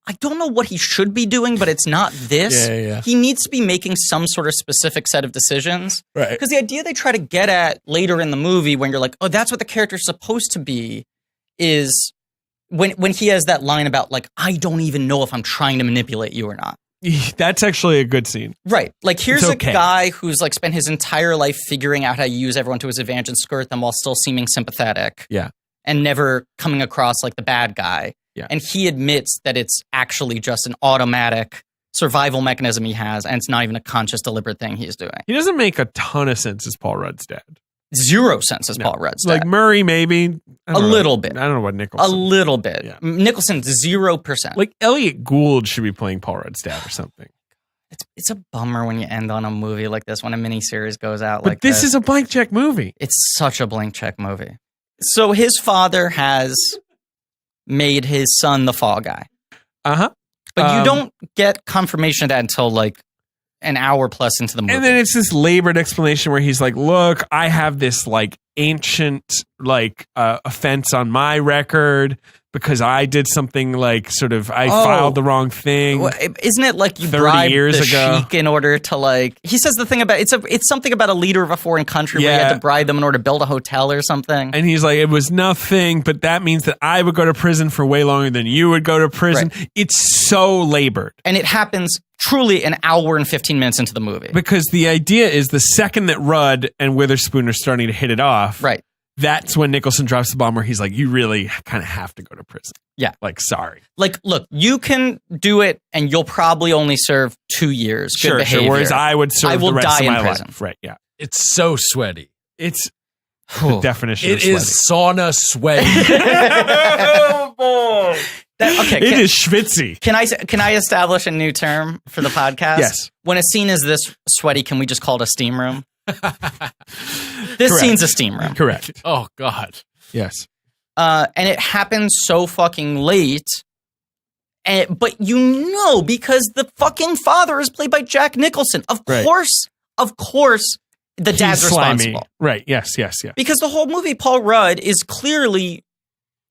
S3: I don't know what he should be doing, but it's not this.
S2: Yeah.
S3: He needs to be making some sort of specific set of decisions.
S2: Right.
S3: Because the idea they try to get at later in the movie when you're like, oh, that's what the character's supposed to be, is when he has that line about like, I don't even know if I'm trying to manipulate you or not.
S2: That's actually a good scene.
S3: Right. Like here's
S2: okay.
S3: a guy who's like spent his entire life figuring out how to use everyone to his advantage and skirt them while still seeming sympathetic.
S2: Yeah.
S3: And never coming across like the bad guy.
S2: Yeah.
S3: And he admits that it's actually just an automatic survival mechanism he has, and it's not even a conscious, deliberate thing he's doing.
S2: He doesn't make a ton of sense as Paul Rudd's dad.
S3: Zero sense as Paul Rudd's dad.
S2: Like Murray, maybe.
S3: A little bit.
S2: I don't know what Nicholson.
S3: A little bit.
S2: Yeah.
S3: Nicholson, 0%.
S2: Like Elliot Gould should be playing Paul Rudd's dad or something.
S3: It's a bummer when you end on a movie like this, when a miniseries goes out
S2: But
S3: like this.
S2: this is a blank check movie.
S3: It's such a blank check movie. So his father has made his son the fall guy.
S2: Uh-huh.
S3: But you don't get confirmation of that until like an hour plus into the movie.
S2: And then it's this labored explanation where he's like, look, I have this like ancient like offense on my record because I did something like sort of I filed the wrong thing.
S3: Well, isn't it like you
S2: 30
S3: bribed
S2: years
S3: the
S2: ago.
S3: sheik in order to like? He says the thing about it's something about a leader of a foreign country where you had to bribe them in order to build a hotel or something.
S2: And he's like, it was nothing, but that means that I would go to prison for way longer than you would go to prison.
S3: Right.
S2: It's so labored.
S3: And it happens truly an hour and 15 minutes into the movie.
S2: Because the idea is the second that Rudd and Witherspoon are starting to hit it off,
S3: right?
S2: That's when Nicholson drops the bomb where he's like, you really kind of have to go to prison.
S3: Yeah.
S2: Like, sorry.
S3: Like, look, you can do it and you'll probably only serve 2 years.
S2: Sure. Whereas I would serve the rest of my life. Right. Yeah.
S4: It's so sweaty.
S2: It's the definition of
S4: It
S2: sweaty.
S4: is sauna sweaty.
S2: Oh, boy.
S3: It
S2: is schwitzy.
S3: Can I establish a new term for the podcast?
S2: Yes.
S3: When a scene is this sweaty, can we just call it a steam room? This
S2: Correct.
S3: scene's a steam room.
S2: Correct.
S4: Oh, God.
S2: Yes.
S3: And it happens so fucking late. But you know, because the fucking father is played by Jack Nicholson. Of course, the dad's responsible.
S2: Right. Yes.
S3: Because the whole movie, Paul Rudd is clearly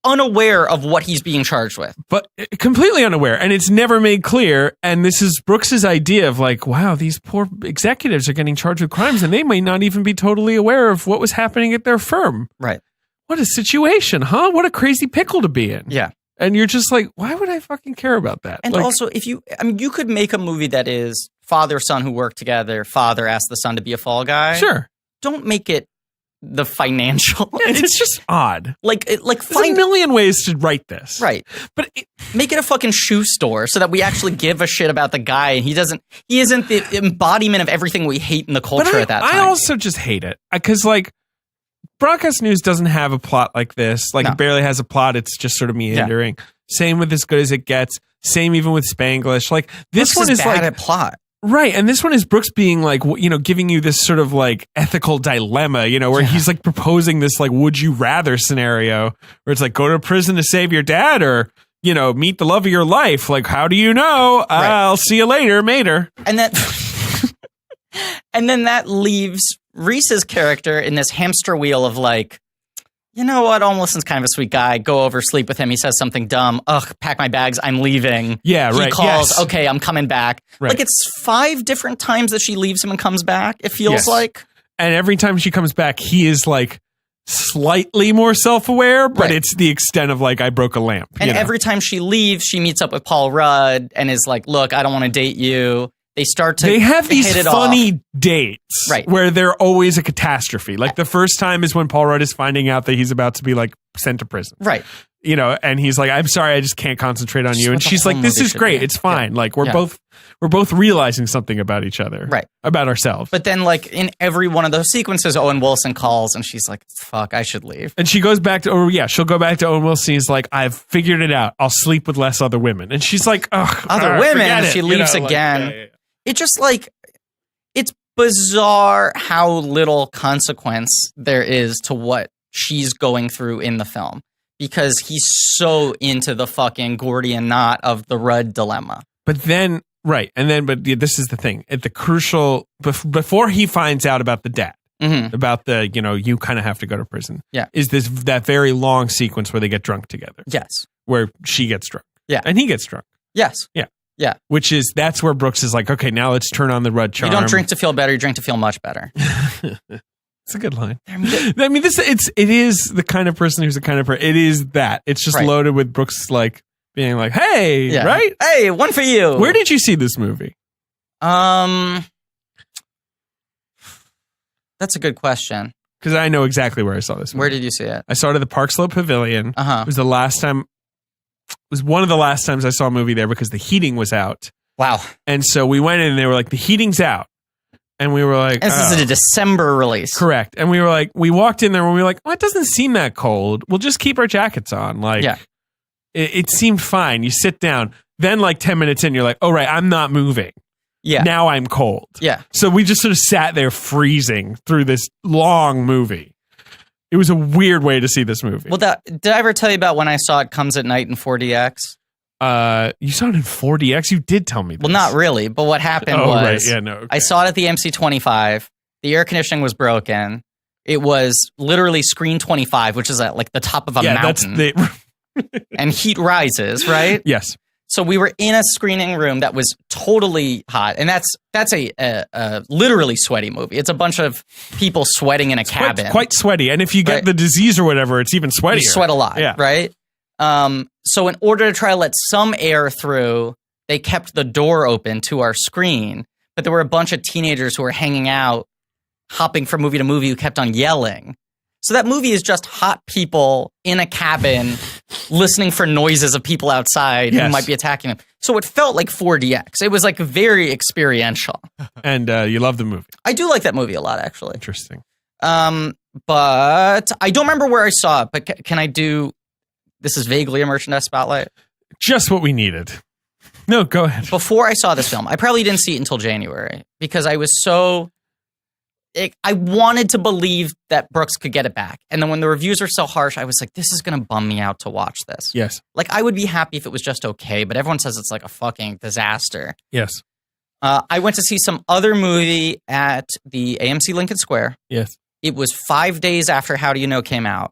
S3: unaware of what he's being charged with.
S2: But completely unaware. And it's never made clear. And this is Brooks's idea of like, wow, these poor executives are getting charged with crimes and they may not even be totally aware of what was happening at their firm.
S3: Right.
S2: What a situation, huh? What a crazy pickle to be in.
S3: Yeah.
S2: And you're just like, why would I fucking care about that?
S3: And
S2: like,
S3: also, you could make a movie that is father, son who work together. Father asks the son to be a fall guy.
S2: Sure.
S3: Don't make it the financial.
S2: It's just odd.
S3: There's
S2: a million ways to write this.
S3: Right. But make it a fucking shoe store so that we actually give a shit about the guy. And he isn't the embodiment of everything we hate in the culture at that time.
S2: I also just hate it. Because like, broadcast news doesn't have a plot like this. Like, it barely has a plot. It's just sort of meandering. Yeah. Same with As Good As It Gets. Same even with Spanglish. Like, this one is
S3: bad
S2: like
S3: at plot.
S2: Right. And this one is Brooks being like, giving you this sort of like ethical dilemma, where he's like proposing this like, would you rather scenario where it's like, go to prison to save your dad or, meet the love of your life. Like, how do you know? Right. I'll see you later, Mater.
S3: And then that leaves Reese's character in this hamster wheel of like, you know what? Olmoson's kind of a sweet guy. Go over, sleep with him. He says something dumb. Ugh, pack my bags. I'm leaving.
S2: Yeah, right.
S3: He calls.
S2: Yes.
S3: Okay, I'm coming back.
S2: Right.
S3: Like it's 5 different times that she leaves him and comes back. It feels like.
S2: And every time she comes back, he is like slightly more self-aware, but it's the extent of like, I broke a lamp.
S3: And every time she leaves, she meets up with Paul Rudd and is like, look, I don't want to date you. They have
S2: these funny dates,
S3: right,
S2: where they're always a catastrophe. Like the first time is when Paul Rudd is finding out that he's about to be like sent to prison,
S3: right?
S2: And he's like, "I'm sorry, I just can't concentrate on you." And she's like, "This is great. It's fine. Like we're both realizing something about each other,
S3: right?
S2: About ourselves."
S3: But then, like in every one of those sequences, Owen Wilson calls, and she's like, "Fuck, I should leave."
S2: And she goes back to, she'll go back to Owen Wilson. He's like, "I've figured it out. I'll sleep with less other women." And she's like, "Ugh,
S3: other women."
S2: forget it.
S3: She leaves again. It just like, it's bizarre how little consequence there is to what she's going through in the film, because he's so into the fucking Gordian knot of the Rudd dilemma.
S2: But then, right. And then, but this is the thing. At the crucial, before he finds out about the dad, about the, you kind of have to go to prison.
S3: Yeah.
S2: Is that very long sequence where they get drunk together.
S3: Yes.
S2: Where she gets drunk.
S3: Yeah.
S2: And he gets drunk.
S3: Yes.
S2: Yeah.
S3: Yeah.
S2: That's where Brooks is like, okay, now let's turn on the Rudd charm.
S3: You don't drink to feel better, you drink to feel much better.
S2: It's a good line. I mean, it is the kind of person who's the kind of person. It is that. It's just loaded with Brooks like being like, hey, right?
S3: Hey, one for you.
S2: Where did you see this movie?
S3: That's a good question.
S2: Because I know exactly where I saw this movie.
S3: Where did you see it?
S2: I saw it at the Park Slope Pavilion. It was the last time. It was one of the last times I saw a movie there because the heating was out.
S3: Wow.
S2: And so we went in and they were like, the heating's out. And we were like,
S3: this is a December release.
S2: Correct. And we were like, we walked in there and we were like, oh, it doesn't seem that cold. We'll just keep our jackets on. Like, it seemed fine. You sit down. Then like 10 minutes in, you're like, oh, right, I'm not moving.
S3: Yeah.
S2: Now I'm cold.
S3: Yeah.
S2: So we just sort of sat there freezing through this long movie. It was a weird way to see this movie.
S3: Well, did I ever tell you about when I saw It Comes at Night in 4DX?
S2: You saw it in 4DX? You did tell me this.
S3: Well, not really, but what happened was
S2: right. Yeah, no, okay.
S3: I saw it at the MC25. The air conditioning was broken. It was literally screen 25, which is at like the top of a mountain. And heat rises, right?
S2: Yes.
S3: So we were in a screening room that was totally hot, and that's a literally sweaty movie. It's a bunch of people sweating in a cabin.
S2: Quite sweaty, and if you get the disease or whatever, it's even sweatier.
S3: You sweat a lot, right? So in order to try to let some air through, they kept the door open to our screen, but there were a bunch of teenagers who were hanging out, hopping from movie to movie, who kept on yelling. So that movie is just hot people in a cabin listening for noises of people outside who might be attacking them. So it felt like 4DX. It was like very experiential.
S2: And you love the movie.
S3: I do like that movie a lot, actually.
S2: Interesting.
S3: But I don't remember where I saw it, but can I do... This is vaguely a merchandise spotlight.
S2: Just what we needed. No, go ahead.
S3: Before I saw this film, I probably didn't see it until January because I was so... I wanted to believe that Brooks could get it back. And then when the reviews were so harsh, I was like, this is going to bum me out to watch this.
S2: Yes.
S3: Like, I would be happy if it was just okay, but everyone says it's like a fucking disaster.
S2: Yes.
S3: I went to see some other movie at the AMC Lincoln Square.
S2: Yes.
S3: It was 5 days after How Do You Know came out,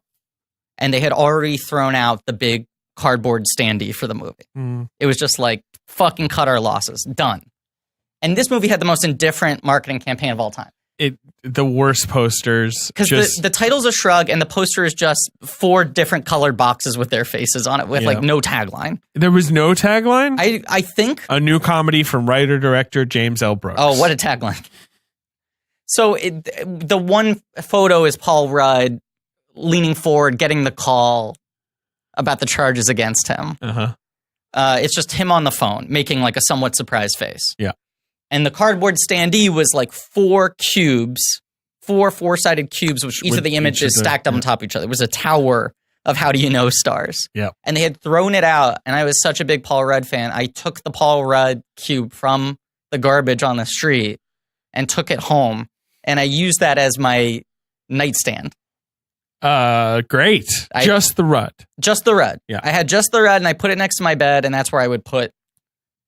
S3: and they had already thrown out the big cardboard standee for the movie. It was just like, fucking cut our losses. Done. And this movie had the most indifferent marketing campaign of all time.
S2: The worst posters.
S3: Because the title's a shrug, and the poster is just 4 different colored boxes with their faces on it with like no tagline.
S2: There was no tagline?
S3: I think.
S2: A new comedy from writer-director James L. Brooks.
S3: Oh, what a tagline. So the one photo is Paul Rudd leaning forward, getting the call about the charges against him. It's just him on the phone, making like a somewhat surprised face.
S2: Yeah.
S3: And the cardboard standee was like 4 cubes, 4 four-sided cubes, which each of the images stacked up on top of each other. It was a tower of How Do You Know stars.
S2: Yeah.
S3: And they had thrown it out, and I was such a big Paul Rudd fan. I took the Paul Rudd cube from the garbage on the street and took it home, and I used that as my nightstand.
S2: Great. Just the Rudd.
S3: Just the Rudd.
S2: Yeah.
S3: I had just the Rudd, and I put it next to my bed, and that's where I would put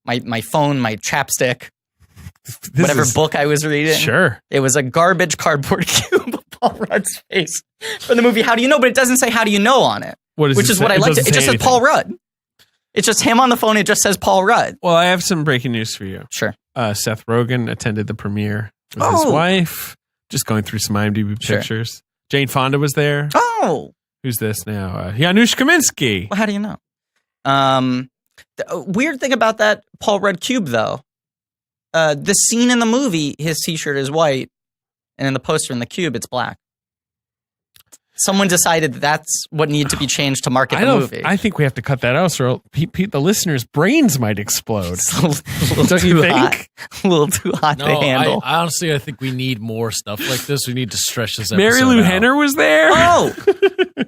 S3: my phone, my chapstick, whatever book I was reading.
S2: Sure.
S3: It was a garbage cardboard cube of Paul Rudd's face from the movie How Do You Know, but it doesn't say How Do You Know on it. Which is what I liked. It just says Paul Rudd. It's just him on the phone. It just says Paul Rudd.
S2: Well, I have some breaking news for you.
S3: Sure.
S2: Seth Rogen attended the premiere with his wife. Just going through some IMDb pictures. Jane Fonda was there.
S3: Oh.
S2: Who's this now? Janusz Kaminski.
S3: Well, how do you know? The weird thing about that Paul Rudd cube, though, the scene in the movie, his t-shirt is white, and in the poster in the cube, it's black. Someone decided that's what needed to be changed to market the movie.
S2: I think we have to cut that out, or the listeners' brains might explode.
S3: Don't you think? A little too hot to handle.
S4: I think we need more stuff like this. We need to stretch this episode
S2: Mary Lou Henner was there.
S3: Oh!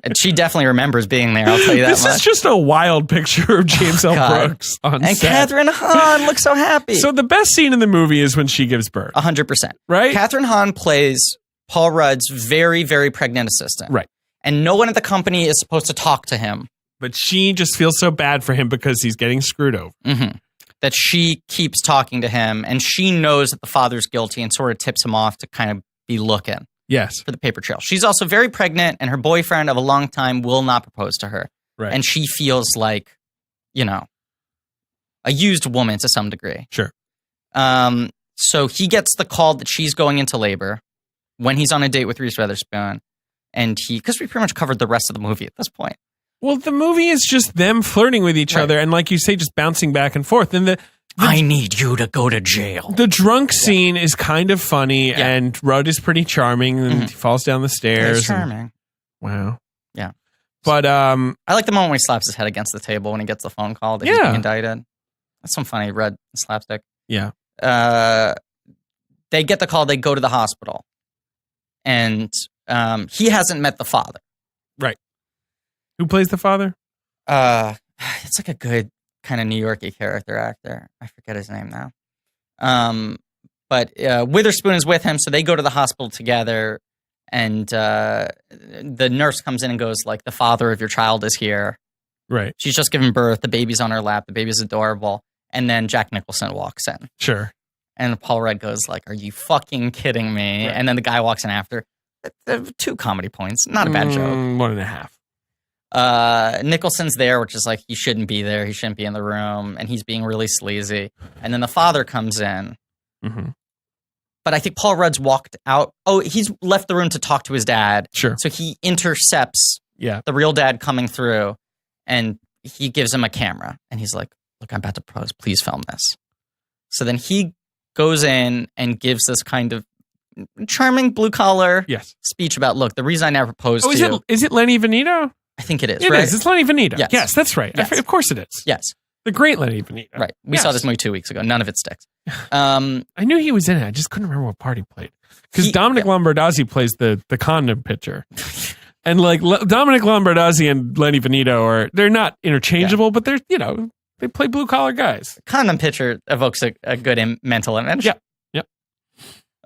S3: And she definitely remembers being there, I'll tell you that much.
S2: This is just a wild picture of James L. Brooks on
S3: and
S2: set.
S3: Kathryn Hahn looks so happy.
S2: So the best scene in the movie is when she gives birth.
S3: 100%.
S2: Right?
S3: Kathryn Hahn plays Paul Rudd's very, very pregnant assistant.
S2: Right.
S3: And no one at the company is supposed to talk to him.
S2: But she just feels so bad for him because he's getting screwed over.
S3: Mm-hmm. That she keeps talking to him, and she knows that the father's guilty and sort of tips him off to kind of be looking.
S2: Yes.
S3: For the paper trail. She's also very pregnant, and her boyfriend of a long time will not propose to her.
S2: Right.
S3: And she feels like, a used woman to some degree.
S2: Sure.
S3: So he gets the call that she's going into labor when he's on a date with Reese Witherspoon. And because we pretty much covered the rest of the movie at this point.
S2: Well, the movie is just them flirting with each other, and like you say, just bouncing back and forth. And
S3: I need you to go to jail.
S2: The drunk scene is kind of funny, and Rudd is pretty charming, and he falls down the stairs.
S3: He's charming.
S2: Wow.
S3: Yeah.
S2: But
S3: I like the moment when he slaps his head against the table when he gets the phone call that he's being indicted. That's some funny Rudd slapstick.
S2: Yeah.
S3: They get the call, they go to the hospital. And he hasn't met the father.
S2: Right. Who plays the father?
S3: It's like a good kind of New York-y character actor. I forget his name now. But Witherspoon is with him, so they go to the hospital together. And the nurse comes in and goes, like, the father of your child is here.
S2: Right.
S3: She's just given birth. The baby's on her lap. The baby's adorable. And then Jack Nicholson walks in.
S2: Sure.
S3: And Paul Rudd goes, like, are you fucking kidding me? Right. And then the guy walks in after. 2 comedy points. Not a bad joke.
S2: 1.5.
S3: Nicholson's there, which is like, he shouldn't be there. He shouldn't be in the room. And he's being really sleazy. And then the father comes in.
S2: Mm-hmm.
S3: But I think Paul Rudd's walked out. Oh, he's left the room to talk to his dad.
S2: Sure.
S3: So he intercepts the real dad coming through. And he gives him a camera. And he's like, look, I'm about to propose. Please film this. So then he goes in and gives this kind of charming blue-collar speech about, look, the reason I never proposed to you...
S2: Is it Lenny Veneto?
S3: I think it is,
S2: It is. It's Lenny Veneto.
S3: Yes,
S2: that's right.
S3: Yes.
S2: Of course it is.
S3: Yes.
S2: The great Lenny Veneto.
S3: Right. We saw this movie 2 weeks ago. None of it sticks.
S2: I knew he was in it. I just couldn't remember what part he played. Because Dominic Lombardozzi plays the condom pitcher. And like Dominic Lombardozzi and Lenny Veneto they're not interchangeable, but they're, they play blue-collar guys.
S3: Condom pitcher evokes a good mental image.
S2: Yeah. Yep.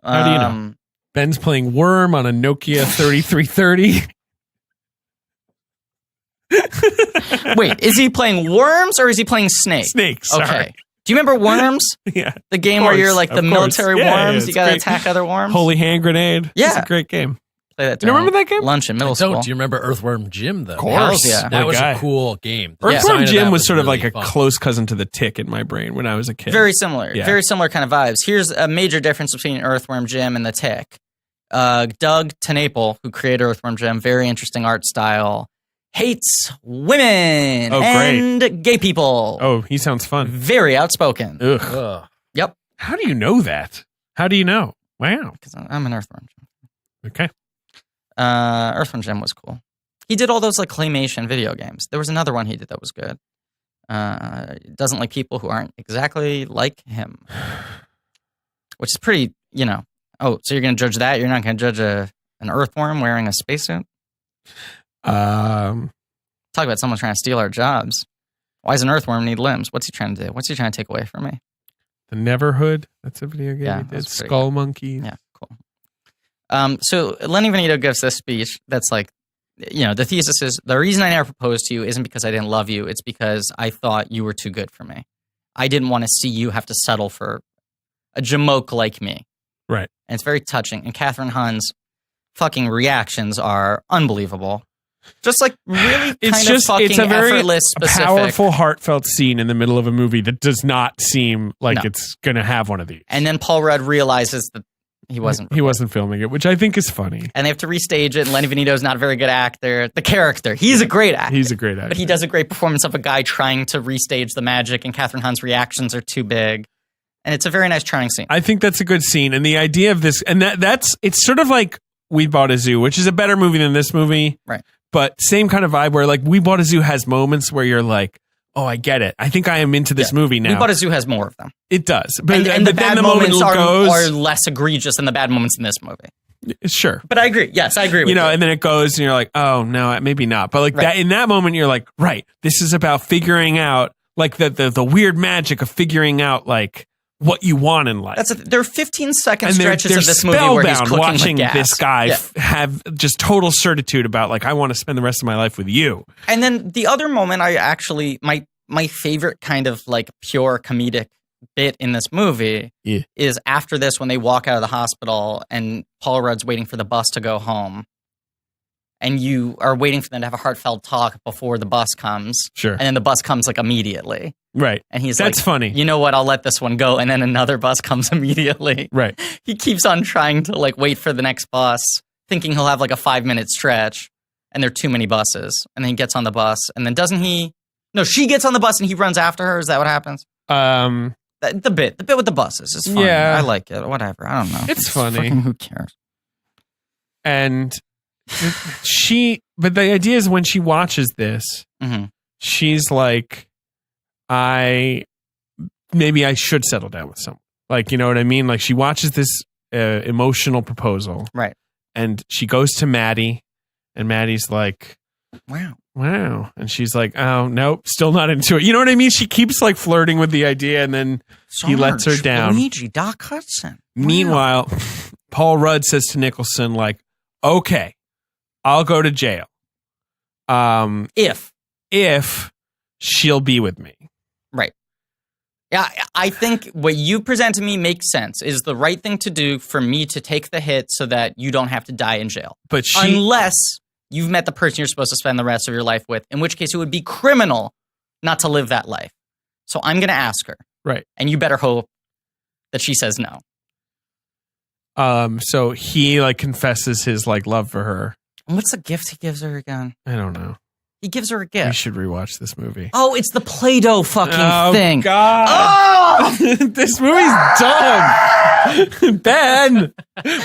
S2: How do you know? Ben's playing Worm on a Nokia 3330.
S3: Wait, is he playing Worms or is he playing Snake?
S2: Snake, sorry.
S3: Okay. Do you remember Worms?
S2: Yeah.
S3: The game where you're like the military worms, you gotta
S2: great.
S3: Attack other worms?
S2: Holy hand grenade.
S3: Yeah.
S2: It's a great game.
S3: Play that.
S2: You remember that game?
S3: Lunch in middle school.
S4: Do you remember Earthworm Jim, though?
S2: Of course.
S3: Yeah.
S4: That was a cool game.
S2: Earthworm Jim was sort of
S4: really
S2: like
S4: fun.
S2: a close cousin to the Tick in my brain when I was a kid.
S3: Very similar.
S2: Yeah.
S3: Very similar kind of vibes. Here's a major difference between Earthworm Jim and the Tick. Doug TenNapel, who created Earthworm Jim, very interesting art style, hates women and gay people.
S2: Oh, he sounds fun.
S3: Very outspoken.
S2: Ugh.
S3: Yep.
S2: How do you know that? How do you know? Wow.
S3: Because I'm an Earthworm Jim.
S2: Okay.
S3: Earthworm Jim was cool. He did all those like claymation video games. There was another one he did that was good. Doesn't like people who aren't exactly like him. Which is pretty, Oh, so you're going to judge that? You're not going to judge an earthworm wearing a spacesuit?
S2: Talk
S3: about someone trying to steal our jobs. Why does an earthworm need limbs? What's he trying to do? What's he trying to take away from me?
S2: The Neverhood. That's a video game.
S3: Yeah,
S2: it's Skull Monkey.
S3: Yeah, cool. So Lenny Veneto gives this speech that's like, the thesis is, the reason I never proposed to you isn't because I didn't love you. It's because I thought you were too good for me. I didn't want to see you have to settle for a jamoke like me.
S2: Right.
S3: And it's very touching. And Kathryn Hahn's fucking reactions are unbelievable. Just like really
S2: it's a very
S3: effortless, specific.
S2: Powerful, heartfelt scene in the middle of a movie that does not seem like it's going to have one of these.
S3: And then Paul Rudd realizes that he wasn't
S2: filming it, which I think is funny.
S3: And they have to restage it. And Lenny Veneto's not a very good actor. The character, he's a great actor.
S2: He's a great actor.
S3: But he does a great performance of a guy trying to restage the magic, and Kathryn Hahn's reactions are too big. And it's a very nice, charming scene.
S2: I think that's a good scene. And the idea of this, and it's sort of like We Bought a Zoo, which is a better movie than this movie.
S3: Right.
S2: But same kind of vibe where like We Bought a Zoo has moments where you're like, oh, I get it. I think I am into this movie now.
S3: We Bought a Zoo has more of them.
S2: It does. But,
S3: and the bad moments are
S2: goes,
S3: less egregious than the bad moments in this movie.
S2: Sure.
S3: But I agree. Yes, I agree with you.
S2: And then it goes and you're like, oh, no, maybe not. But like that in that moment, you're like, right, this is about figuring out like the weird magic of figuring out like what you want in life.
S3: There are 15-second stretches of this movie where he's cooking
S2: watching
S3: with gas.
S2: This guy have just total certitude about like, I want to spend the rest of my life with you.
S3: And then the other moment I actually, my favorite kind of like pure comedic bit in this movie is after this when they walk out of the hospital and Paul Rudd's waiting for the bus to go home. And you are waiting for them to have a heartfelt talk before the bus comes.
S2: Sure.
S3: And then the bus comes like immediately.
S2: Right.
S3: And he's
S2: That's
S3: like,
S2: funny.
S3: You know what? I'll let this one go. And then another bus comes immediately.
S2: Right.
S3: He keeps on trying to like wait for the next bus, thinking he'll have like a 5-minute stretch. And there are too many buses. And then he gets on the bus. And then doesn't he? No, she gets on the bus and he runs after her. Is that what happens? The bit with the buses is funny.
S2: Yeah.
S3: I like it. Whatever. I don't know.
S2: It's funny.
S3: Fucking, who cares?
S2: And but the idea is when she watches this, she's like, maybe I should settle down with someone. Like, you know what I mean? Like she watches this emotional proposal.
S3: Right.
S2: And she goes to Maddie and Maddie's like, wow. And she's like, oh, nope, still not into it. You know what I mean? She keeps like flirting with the idea and then he lets her down.
S3: Luigi, Doc Hudson. Wow.
S2: Meanwhile, Paul Rudd says to Nicholson, like, okay, I'll go to jail. If she'll be with me.
S3: Right. Yeah, I think what you present to me makes sense. Is the right thing to do for me to take the hit so that you don't have to die in jail.
S2: But
S3: unless you've met the person you're supposed to spend the rest of your life with, in which case it would be criminal not to live that life. So I'm going to ask her.
S2: Right.
S3: And you better hope that she says no.
S2: So he like confesses his like love for her.
S3: And what's the gift he gives her again?
S2: I don't know.
S3: He gives her a gift.
S2: You should rewatch this movie.
S3: Oh, it's the Play-Doh fucking thing.
S2: God. Oh! This movie's dumb. Ben,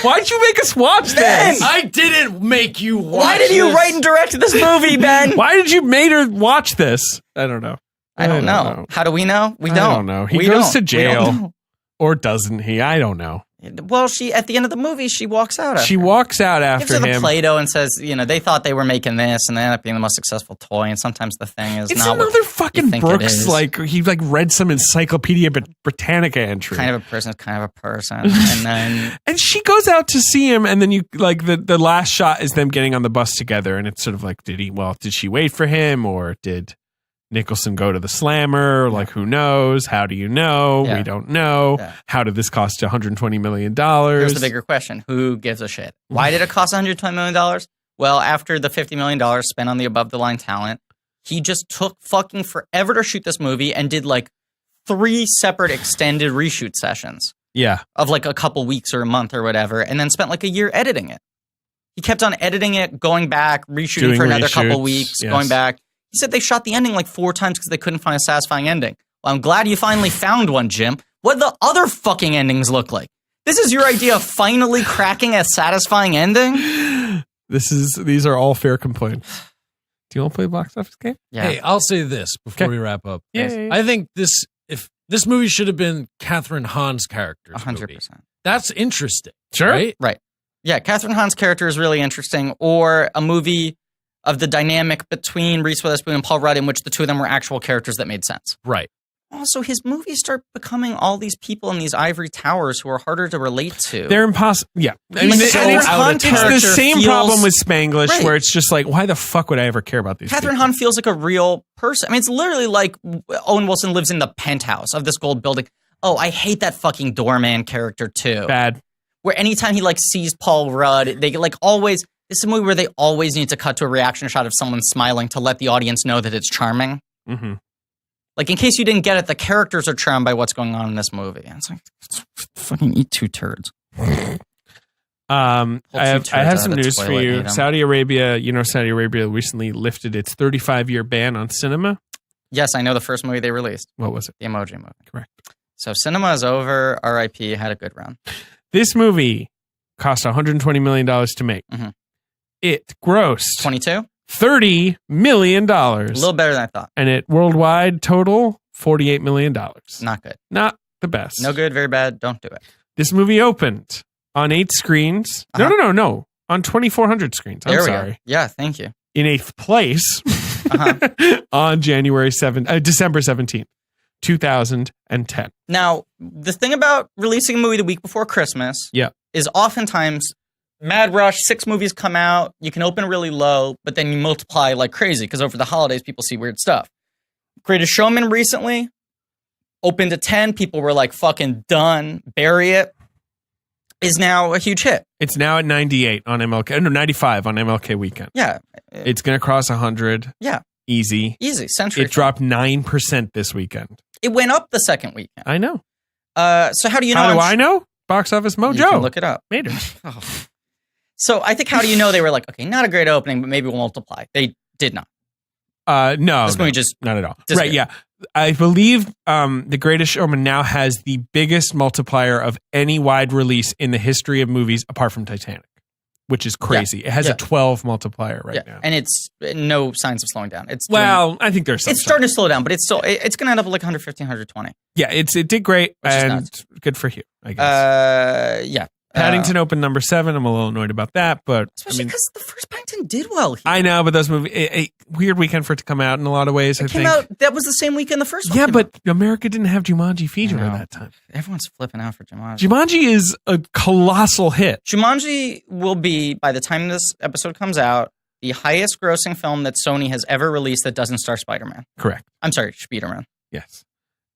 S2: why'd you make us watch this?
S4: I didn't make you watch
S3: Why did you write and direct this movie, Ben?
S2: Why did you make her watch this? I don't know.
S3: I don't know. How do we know? We don't.
S2: I don't know. He goes to jail. Or doesn't he? I don't know.
S3: Well, at the end of the movie, she walks out.
S2: She walks out after him.
S3: Gives her the Play-Doh and says, they thought they were making this, and they end up being the most successul toy. And sometimes the thing is
S2: it's
S3: not
S2: another
S3: what
S2: fucking
S3: you
S2: Brooks. Like he like read some Encyclopedia Britannica entry.
S3: Kind of a person is kind of a person, and then
S2: and she goes out to see him, and then you like the last shot is them getting on the bus together, and it's sort of like did she wait for him or did Nicholson go to the slammer? Like, who knows? How do you know?
S3: Yeah.
S2: We don't know.
S3: Yeah.
S2: How did this cost $120 million?
S3: Here's the bigger question. Who gives a shit? Why did it cost $120 million? Well, after the $50 million spent on the above-the-line talent, he just took fucking forever to shoot this movie and did like 3 separate extended reshoot sessions.
S2: Yeah.
S3: Of like a couple weeks or a month or whatever, and then spent like a year editing it. He kept on editing it, going back, reshooting for another couple weeks, going back. He said they shot the ending like 4 times because they couldn't find a satisfying ending. Well, I'm glad you finally found one, Jim. What the other fucking endings look like? This is your idea of finally cracking a satisfying ending?
S2: These are all fair complaints. Do you want to play box office game?
S3: Yeah.
S4: Hey, I'll say this before we wrap up.
S2: Yeah.
S4: I think this movie should have been Catherine Hahn's character.
S3: 100%.
S4: That's interesting.
S2: Sure.
S3: Right. Yeah, Catherine Hahn's character is really interesting. Or a movie of the dynamic between Reese Witherspoon and Paul Rudd in which the two of them were actual characters that made sense.
S4: Right.
S3: Also, his movies start becoming all these people in these ivory towers who are harder to relate to.
S2: They're impossible. Yeah.
S3: I mean,
S2: it's the same problem with Spanglish where it's just like, why the fuck would I ever care about these
S3: Catherine Hahn feels like a real person. I mean, it's literally like Owen Wilson lives in the penthouse of this gold building. Oh, I hate that fucking doorman character too.
S2: Bad.
S3: Where anytime he like sees Paul Rudd, they like always... This is a movie where they always need to cut to a reaction shot of someone smiling to let the audience know that it's charming.
S2: Mm-hmm.
S3: Like, in case you didn't get it, the characters are charmed by what's going on in this movie. And it's like, fucking eat 2 turds.
S2: I have some news for you. Saudi Arabia recently lifted its 35-year ban on cinema.
S3: Yes, I know the first movie they released.
S2: What was it?
S3: The Emoji Movie.
S2: Correct.
S3: So cinema is over. R.I.P. had a good run.
S2: This movie cost $120 million to make.
S3: Mm-hmm.
S2: It grossed
S3: 22?
S2: $30 million.
S3: A little better than I thought.
S2: And it worldwide total $48 million.
S3: Not good.
S2: Not the best.
S3: No good, very bad. Don't do it.
S2: This movie opened on 8 screens. No. On 2,400 screens. I'm sorry.
S3: Go. Yeah, thank you.
S2: In 8th place on December 17th, 2010.
S3: Now, the thing about releasing a movie the week before Christmas is oftentimes mad rush, 6 movies come out, you can open really low, but then you multiply like crazy because over the holidays, people see weird stuff. Greatest Showman recently opened to 10. People were like, fucking done, bury it. Is now a huge hit.
S2: It's now at 98 on MLK. No, 95 on MLK weekend.
S3: Yeah.
S2: It's going to cross 100.
S3: Yeah.
S2: Easy.
S3: Century.
S2: It dropped 9% this weekend.
S3: It went up the second weekend.
S2: I know.
S3: So how do you know?
S2: How do I know? Box Office Mojo.
S3: You can look it up.
S2: Made it.
S3: So I think how do you know they were like, okay, not a great opening, but maybe we'll multiply. They did not.
S2: No.
S3: This movie just
S2: not at all. Right, yeah. I believe The Greatest Showman now has the biggest multiplier of any wide release in the history of movies apart from Titanic, which is crazy. It has a 12 multiplier right now.
S3: And it's no signs of slowing down.
S2: I think there's some
S3: it's starting to slow down, but it's still it's going to end up like 115, 120.
S2: Yeah, it did great, and good for you, I guess.
S3: Yeah.
S2: Paddington opened number 7. I'm a little annoyed about that, but
S3: especially because the first Paddington did well here.
S2: I know, but those movies, a weird weekend for it to come out in a lot of ways.
S3: It came out. That was the same weekend the first one.
S2: Yeah, but America didn't have Jumanji feature at that time.
S3: Everyone's flipping out for Jumanji.
S2: Jumanji is a colossal hit.
S3: Jumanji will be, by the time this episode comes out, the highest grossing film that Sony has ever released that doesn't star Spider-Man.
S2: Correct.
S3: I'm sorry, Spider-Man.
S2: Yes.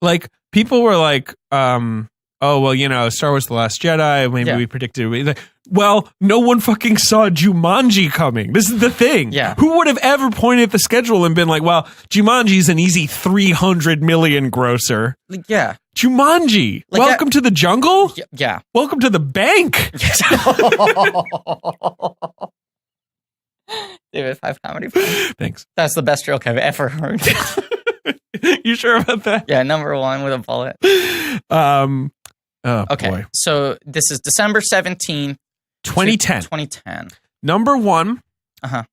S2: Like, people were like, oh, well, Star Wars The Last Jedi, maybe we predicted it. Well, no one fucking saw Jumanji coming. This is the thing.
S3: Yeah.
S2: Who would have ever pointed at the schedule and been like, well, Jumanji's an easy 300 million grosser.
S3: Yeah.
S2: Jumanji.
S3: Like
S2: Welcome to the jungle?
S3: Yeah.
S2: Welcome to the bank.
S3: David, 5 comedy points.
S2: Thanks.
S3: That's the best joke I've ever heard.
S2: You sure about that?
S3: Yeah, number 1 with a bullet.
S2: Okay.
S3: Boy. So this is December 17th,
S2: 2010.
S3: 2010.
S2: Number 1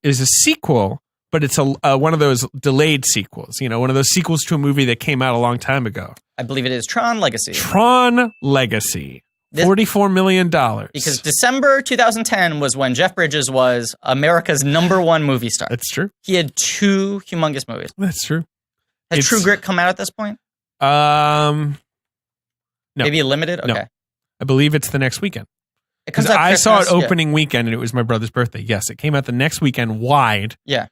S2: is a sequel, but it's one of those delayed sequels. One of those sequels to a movie that came out a long time ago.
S3: I believe it is Tron Legacy.
S2: Tron Legacy. $44 million.
S3: Because December 2010 was when Jeff Bridges was America's number 1 movie star.
S2: That's true.
S3: He had 2 humongous movies.
S2: That's true.
S3: Has True Grit come out at this point?
S2: No.
S3: Maybe limited? Okay.
S2: No. I believe it's the next weekend.
S3: Because
S2: I saw it opening weekend and it was my brother's birthday. Yes, it came out the next weekend wide.
S3: Yeah.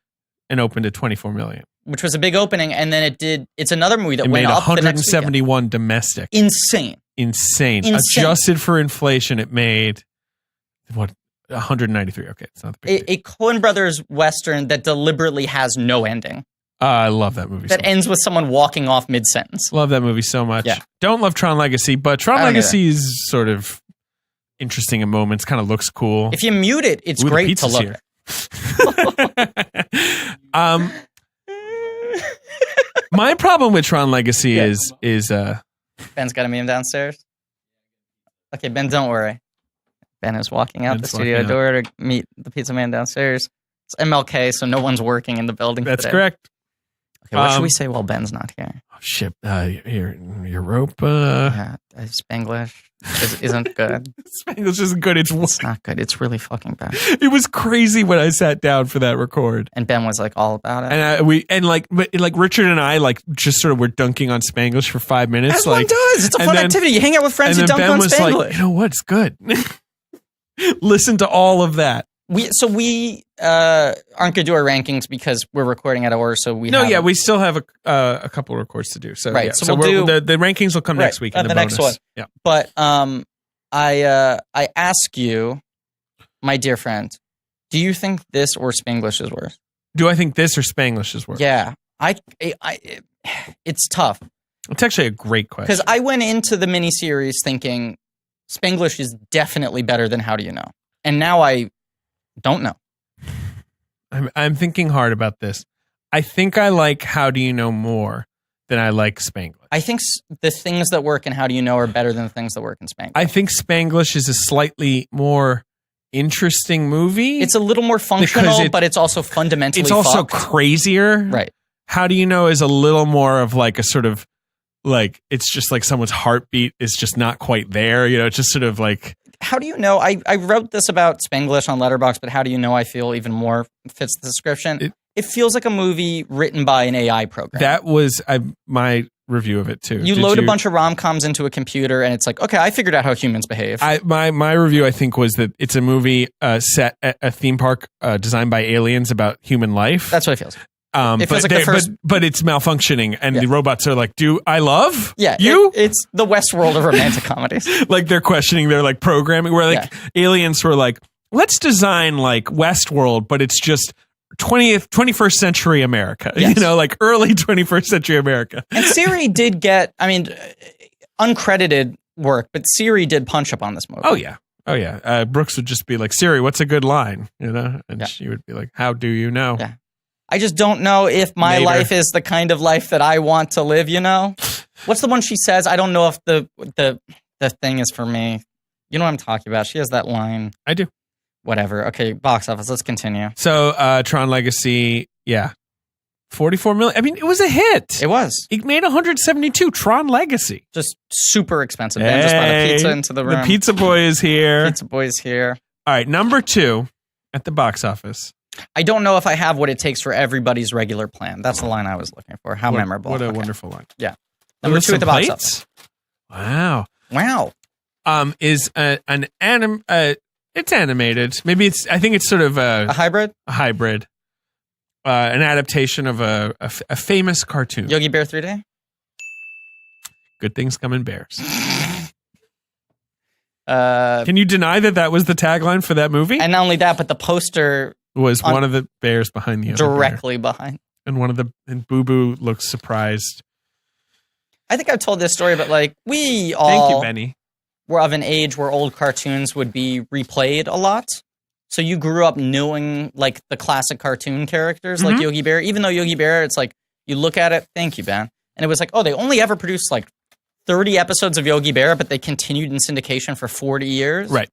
S2: And opened at $24 million.
S3: Which was a big opening, and then it's another movie that went
S2: up
S3: the next weekend.
S2: 171 domestic.
S3: Insane.
S2: Adjusted for inflation, it made 193. Okay, it's not the big
S3: a Coen Brothers Western that deliberately has no ending.
S2: I love that movie.
S3: That ends with someone walking off mid-sentence.
S2: Love that movie so much.
S3: Yeah.
S2: Don't love Tron Legacy, but Tron Legacy is sort of interesting in moments, kind of looks cool.
S3: If you mute it, it's great to look
S2: at. My problem with Tron Legacy is
S3: Ben's got a meme downstairs. Okay, Ben, don't worry. Ben is walking out the studio door to meet the pizza man downstairs. It's MLK, so no one's working in the building.
S2: That's correct.
S3: Okay, what should we say while Ben's not here?
S2: Oh, shit. Your rope.
S3: Spanglish isn't good.
S2: Spanglish isn't good. It's
S3: not good. It's really fucking bad.
S2: It was crazy when I sat down for that record.
S3: And Ben was like all about it.
S2: And Richard and I just sort of were dunking on Spanglish for 5 minutes.
S3: As one does. It's a fun activity. You hang out with friends, you dunk
S2: Ben
S3: on
S2: was
S3: Spanglish.
S2: Like, you know what? It's good. Listen to all of that.
S3: We aren't gonna do our rankings because we're recording out of order. So we
S2: still have a couple records to do. So
S3: right,
S2: so we'll do the rankings will come next week.
S3: The next one.
S2: Yeah,
S3: but I ask you, my dear friend, do you think this or Spanglish is worse?
S2: Do I think this or Spanglish is worse?
S3: Yeah, it's tough.
S2: It's actually a great question
S3: because I went into the miniseries thinking Spanglish is definitely better than How Do You Know, and now I don't know.
S2: I'm thinking hard about this. I think I like How Do You Know more then I like Spanglish.
S3: I think the things that work in How Do You Know are better than the things that work in Spanglish.
S2: I think Spanglish is a slightly more interesting movie.
S3: It's a little more functional, but it's also fundamentally
S2: It's also
S3: fucked.
S2: crazier.
S3: Right.
S2: How Do You Know is a little more of like a sort of like, it's just like someone's heartbeat is just not quite there. You know, it's just sort of like.
S3: How Do You Know? I wrote this about Spanglish on Letterboxd, but How Do You Know I feel even more fits the description. It feels like a movie written by an AI program.
S2: That was my review of it too.
S3: You load a bunch of rom-coms into a computer and it's like, okay, I figured out how humans behave.
S2: My review, I think, was that it's a movie set at a theme park designed by aliens about human life.
S3: That's what it feels. It feels like the first...
S2: but it's malfunctioning, and the robots are like, "Do I love
S3: you?" It's the Westworld of romantic comedies.
S2: Like they're questioning their like programming, where like aliens were like, "Let's design like Westworld, but it's just 21st century America."
S3: Yes.
S2: You know, like early 21st century America.
S3: And Siri did get, I mean, uncredited work, but Siri did punch up on this movie.
S2: Oh yeah. Brooks would just be like, "Siri, what's a good line?" You know, and she would be like, "How do you know?"
S3: Yeah. I just don't know if my life is the kind of life that I want to live, you know? What's the one she says? I don't know if the thing is for me. You know what I'm talking about? She has that line.
S2: I do.
S3: Whatever. Okay, box office. Let's continue.
S2: So Tron Legacy, 44 million. I mean, it was a hit.
S3: It was.
S2: It made 172. Tron Legacy.
S3: Just super expensive. Ben just bought a pizza into the room.
S2: The pizza boy is here.
S3: Pizza boy is here.
S2: All right, number 2 at the box office.
S3: I don't know if I have what it takes for everybody's regular plan. That's the line I was looking for. How memorable.
S2: What a wonderful line.
S3: Yeah. Number 2 at the box office.
S2: Wow. Is an anim... it's animated. Maybe it's... I think it's sort of
S3: a hybrid?
S2: A hybrid. An adaptation of a famous cartoon.
S3: Yogi Bear 3D?
S2: Good things come in bears. Can you deny that was the tagline for that movie?
S3: And not only that, but the poster...
S2: was one of the bears behind the other
S3: directly
S2: bear.
S3: Behind.
S2: And Boo Boo looks surprised.
S3: I think I've told this story, but like we all
S2: Thank you, Benny.
S3: Were of an age where old cartoons would be replayed a lot. So you grew up knowing like the classic cartoon characters like Yogi Bear, even though Yogi Bear, it's like you look at it, thank you, Ben. And it was like, oh, they only ever produced like 30 episodes of Yogi Bear, but they continued in syndication for 40 years.
S2: Right.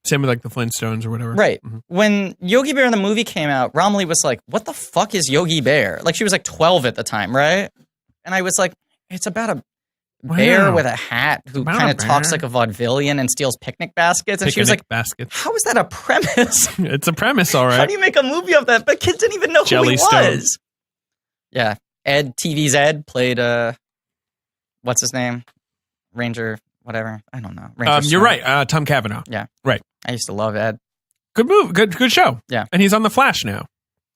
S2: Same with like the Flintstones or whatever.
S3: Right. Mm-hmm. When Yogi Bear in the movie came out, Romilly was like, what the fuck is Yogi Bear? Like she was like 12 at the time, right? And I was like, it's about a bear with a hat who kind of talks like a vaudevillian and steals picnic baskets. And she was like, how is that a premise?
S2: It's a premise, all right.
S3: How do you make a movie of that? But kids didn't even know who he was. Yeah. TV's Ed played, what's his name? Ranger, whatever. I don't know.
S2: You're right. Tom Cavanaugh.
S3: Yeah.
S2: Right.
S3: I used to love Ed.
S2: Good move. Good show.
S3: Yeah.
S2: And he's on The Flash now.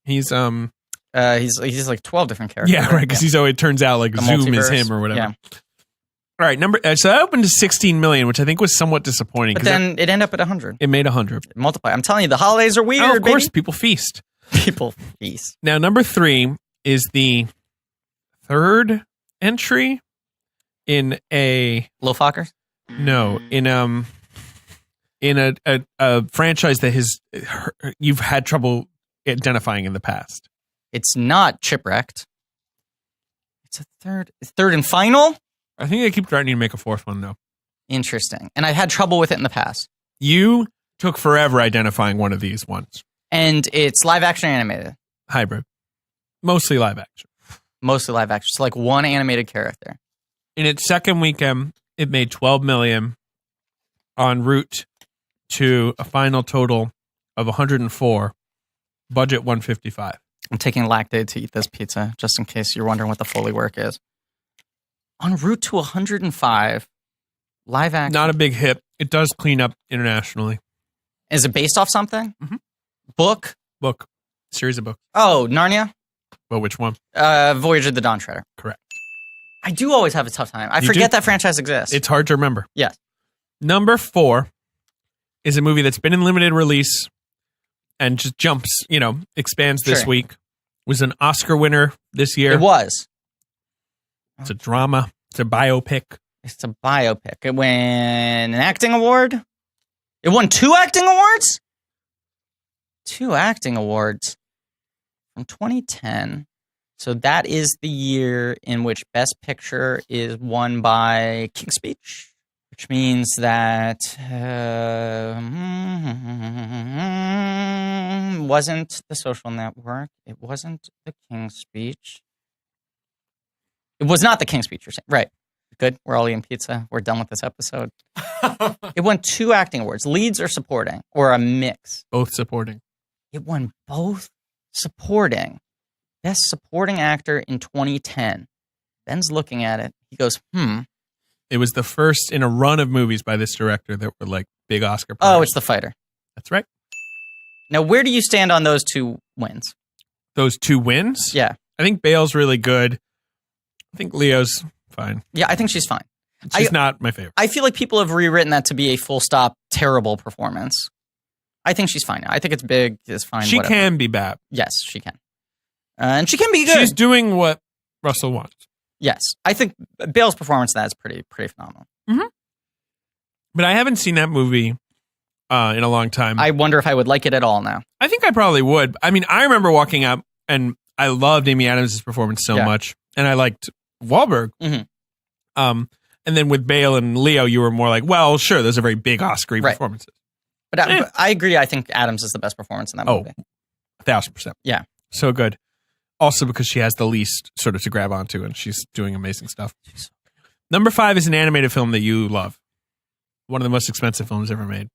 S2: He's
S3: he's like 12 different characters.
S2: Yeah, right. Because it turns out like Zoom is him or whatever. Yeah. All right, so that opened to 16 million, which I think was somewhat disappointing.
S3: But then it ended up at 100.
S2: It made 100.
S3: Multiply. I'm telling you, the holidays are weird.
S2: Oh, of course, people feast.
S3: People feast.
S2: Now, number 3 is the third entry in a
S3: Low-Fockers?
S2: No, in a franchise that you've had trouble identifying in the past.
S3: It's not Chipwrecked. It's a third and final.
S2: I think they keep threatening to make a fourth one, though.
S3: Interesting. And I've had trouble with it in the past.
S2: You took forever identifying one of these ones.
S3: And it's live action animated.
S2: Hybrid. Mostly live action.
S3: Mostly live action. So like one animated character.
S2: In its second weekend, it made 12 million en route to a final total of 104. Budget 155.
S3: I'm taking Lactaid to eat this pizza, just in case you're wondering what the Foley work is. En route to 105, live action.
S2: Not a big hit. It does clean up internationally.
S3: Is it based off something?
S2: Mm-hmm.
S3: Book?
S2: Book. Series of books.
S3: Oh, Narnia?
S2: Well, which one?
S3: Voyage of the Dawn Treader.
S2: Correct.
S3: I do always have a tough time. I forget that franchise exists.
S2: It's hard to remember.
S3: Yes.
S2: Number 4 is a movie that's been in limited release and just jumps, expands this week. Was an Oscar winner this year.
S3: It was.
S2: It's a drama. It's a biopic.
S3: It's a biopic. It won an acting award. It won 2 acting awards? 2 acting awards from 2010. So that is the year in which Best Picture is won by King's Speech, which means that wasn't The Social Network. It wasn't The King's Speech. It was not The King's Speech, you're saying. Right. Good. We're all eating pizza. We're done with this episode. It won 2 acting awards. Leads or supporting, or a mix?
S2: Both supporting.
S3: It won both supporting. Best Supporting Actor in 2010. Ben's looking at it. He goes,
S2: It was the first in a run of movies by this director that were like big Oscar prizes.
S3: Oh, it's The Fighter.
S2: That's right.
S3: Now, where do you stand on those 2 wins?
S2: Those 2 wins?
S3: Yeah.
S2: I think Bale's really good. I think Leo's fine.
S3: Yeah, I think she's fine.
S2: She's not my favorite.
S3: I feel like people have rewritten that to be a full stop terrible performance. I think she's fine. I think it's big. It's fine.
S2: She
S3: whatever.
S2: can be bad.
S3: Yes, she can. And she can be good.
S2: She's doing what Russell wants.
S3: Yes. I think Bale's performance in that is pretty phenomenal.
S2: Mm-hmm. But I haven't seen that movie in a long time.
S3: I wonder if I would like it at all now.
S2: I think I probably would. I mean, I remember walking up and I loved Amy Adams' performance so much. And I liked Wahlberg.
S3: Mm-hmm.
S2: And then with Bale and Leo, you were more like, well, sure, those are very big Oscar performances.
S3: But I agree. I think Adams is the best performance in that movie.
S2: 1,000%.
S3: Yeah.
S2: So good. Also because she has the least sort of to grab onto and she's doing amazing stuff. Number 5 is an animated film that you love. One of the most expensive films ever made.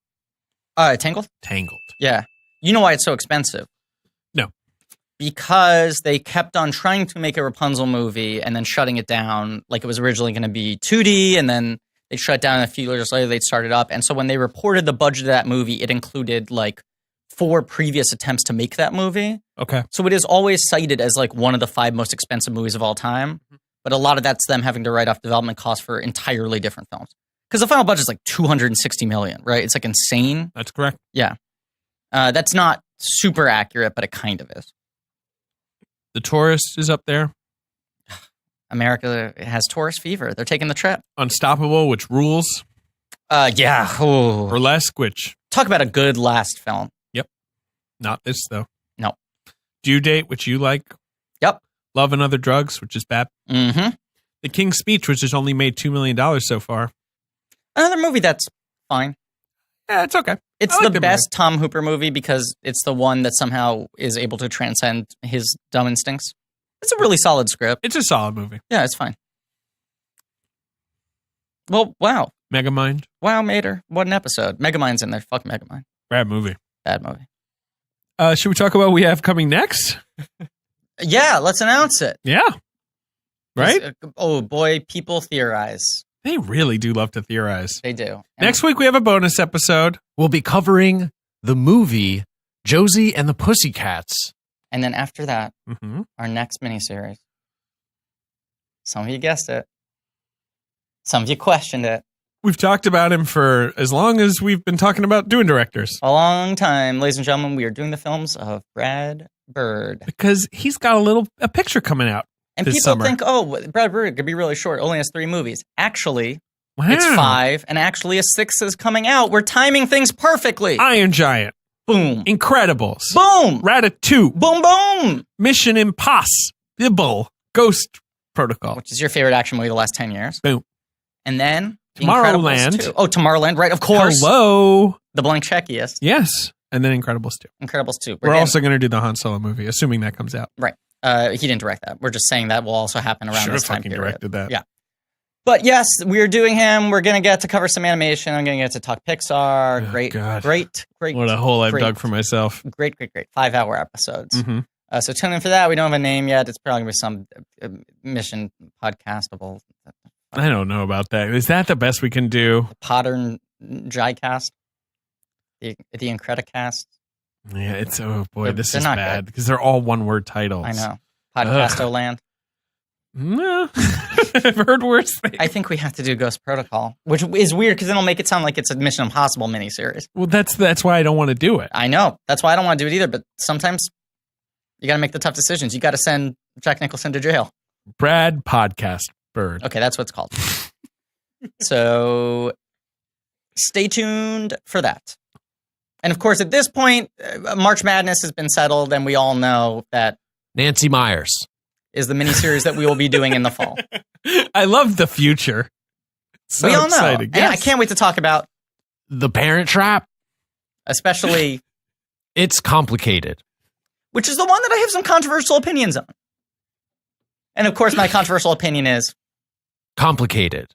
S3: Tangled?
S2: Tangled.
S3: Yeah. You know why it's so expensive?
S2: No.
S3: Because they kept on trying to make a Rapunzel movie and then shutting it down. Like it was originally going to be 2D and then they shut down a few years later. They'd started up. And so when they reported the budget of that movie, it included like 4 previous attempts to make that movie.
S2: Okay.
S3: So it is always cited as like one of the 5 most expensive movies of all time. But a lot of that's them having to write off development costs for entirely different films. Because the final budget is like $260 million, right? It's like insane.
S2: That's correct.
S3: Yeah. That's not super accurate, but it kind of is.
S2: The Tourist is up there.
S3: America has tourist fever. They're taking the trip.
S2: Unstoppable, which rules.
S3: Yeah. Ooh.
S2: Burlesque, which...
S3: Talk about a good last film.
S2: Yep. Not this, though.
S3: No.
S2: Due Date, which you like.
S3: Yep.
S2: Love and Other Drugs, which is bad.
S3: Mm-hmm.
S2: The King's Speech, which has only made $2 million so far.
S3: Another movie that's fine.
S2: Yeah, it's okay.
S3: It's the best Tom Hooper movie because it's the one that somehow is able to transcend his dumb instincts. It's a really solid script.
S2: It's a solid movie.
S3: Yeah, it's fine. Well, wow.
S2: Megamind.
S3: Wow, Mater. What an episode. Megamind's in there. Fuck Megamind.
S2: Bad movie.
S3: Bad movie.
S2: Should we talk about what we have coming next?
S3: Yeah, let's announce it.
S2: Yeah. Right?
S3: Oh, boy, people theorize.
S2: They really do love to theorize.
S3: They do.
S2: Next week, we have a bonus episode.
S4: We'll be covering the movie Josie and the Pussycats.
S3: And then after that, our next miniseries. Some of you guessed it. Some of you questioned it.
S2: We've talked about him for as long as we've been talking about doing directors.
S3: A long time. Ladies and gentlemen, we are doing the films of Brad Bird.
S2: Because he's got a picture coming out.
S3: And people
S2: summer.
S3: think, oh, Brad Bird could be really short. Only has 3 movies. Actually,
S2: wow.
S3: It's 5. And actually, a 6th is coming out. We're timing things perfectly.
S2: Iron Giant.
S3: Boom.
S2: Incredibles.
S3: Boom.
S2: Ratatouille.
S3: Boom, boom.
S2: Mission Impossible. Ghost Protocol.
S3: Which is your favorite action movie of the last 10 years.
S2: Boom.
S3: And then
S2: Tomorrowland.
S3: 2. Oh, Tomorrowland, right, of course.
S2: Hello.
S3: The blank checkiest.
S2: Yes. And then Incredibles 2.
S3: Incredibles 2.
S2: We're also going to do the Han Solo movie, assuming that comes out.
S3: Right. He didn't direct that. We're just saying that will also happen around this time period.
S2: Directed that.
S3: Yeah. But yes, we're doing him. We're going to get to cover some animation. I'm going to get to talk Pixar.
S2: Oh,
S3: great.
S2: What a hole I've dug for myself.
S3: Great. 5-hour episodes. So tune in for that. We don't have a name yet. It's probably going to be some Mission Podcastable.
S2: I don't know about that. Is that the best we can do?
S3: Podern Jicast? The Incredicast?
S2: Yeah, it's, oh boy, this is bad.
S3: Good.
S2: Because they're all one-word titles.
S3: I know. Podcastoland.
S2: No. I've heard worse things.
S3: I think we have to do Ghost Protocol, which is weird because then it'll make it sound like it's a Mission Impossible miniseries.
S2: Well, that's why I don't want to do it.
S3: I know. That's why I don't want to do it either. But sometimes you got to make the tough decisions. You got to send Jack Nicholson to jail.
S2: Brad Podcast Bird.
S3: Okay, that's what it's called. So stay tuned for that. And of course, at this point, March Madness has been settled, and we all know that
S4: Nancy Myers
S3: is the miniseries that we will be doing in the fall.
S2: I love the future. So
S3: we all know.
S2: Exciting.
S3: And I can't wait to talk about
S4: The Parent Trap.
S3: Especially.
S4: It's complicated.
S3: Which is the one that I have some controversial opinions on. And of course, my controversial opinion is
S4: complicated.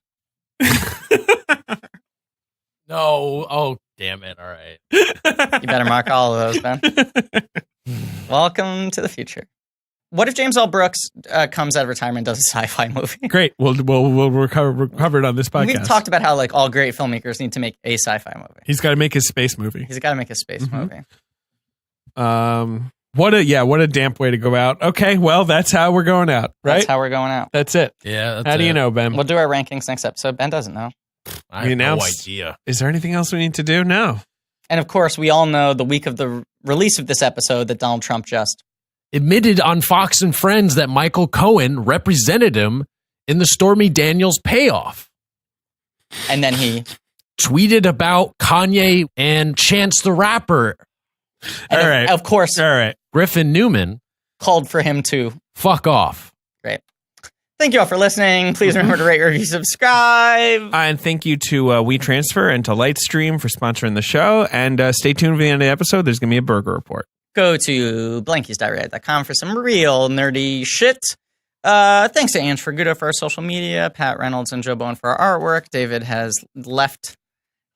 S4: No. Oh, damn it. All right.
S3: You better mark all of those, Ben. Welcome to the future. What if James L. Brooks comes out of retirement and does a sci-fi movie?
S2: Great. We'll recover it on this podcast.
S3: We've talked about how like all great filmmakers need to make a sci-fi movie.
S2: He's got to make his space movie.
S3: He's got to make a space movie.
S2: What a damp way to go out. Okay, well, that's how we're going out, right?
S3: That's how we're going out.
S2: That's it.
S4: Yeah.
S2: How do you know, Ben?
S3: We'll do our rankings next episode. Ben doesn't know.
S4: I have no idea.
S2: Is there anything else we need to do? No.
S3: And of course, we all know the week of the release of this episode that Donald Trump just
S4: admitted on Fox and Friends that Michael Cohen represented him in the Stormy Daniels payoff.
S3: And then he
S4: tweeted about Kanye and Chance the Rapper.
S3: And all right. Of course,
S2: all right.
S4: Griffin Newman
S3: called for him to
S4: fuck off.
S3: Great. Thank you all for listening. Please remember to rate, review, subscribe.
S2: And thank you to WeTransfer and to Lightstream for sponsoring the show. And stay tuned for the end of the episode. There's going to be a burger report.
S3: Go to blankies.reddit.com for some real nerdy shit. Thanks to Ange Fergudo for our social media, Pat Reynolds and Joe Bowen for our artwork. David has left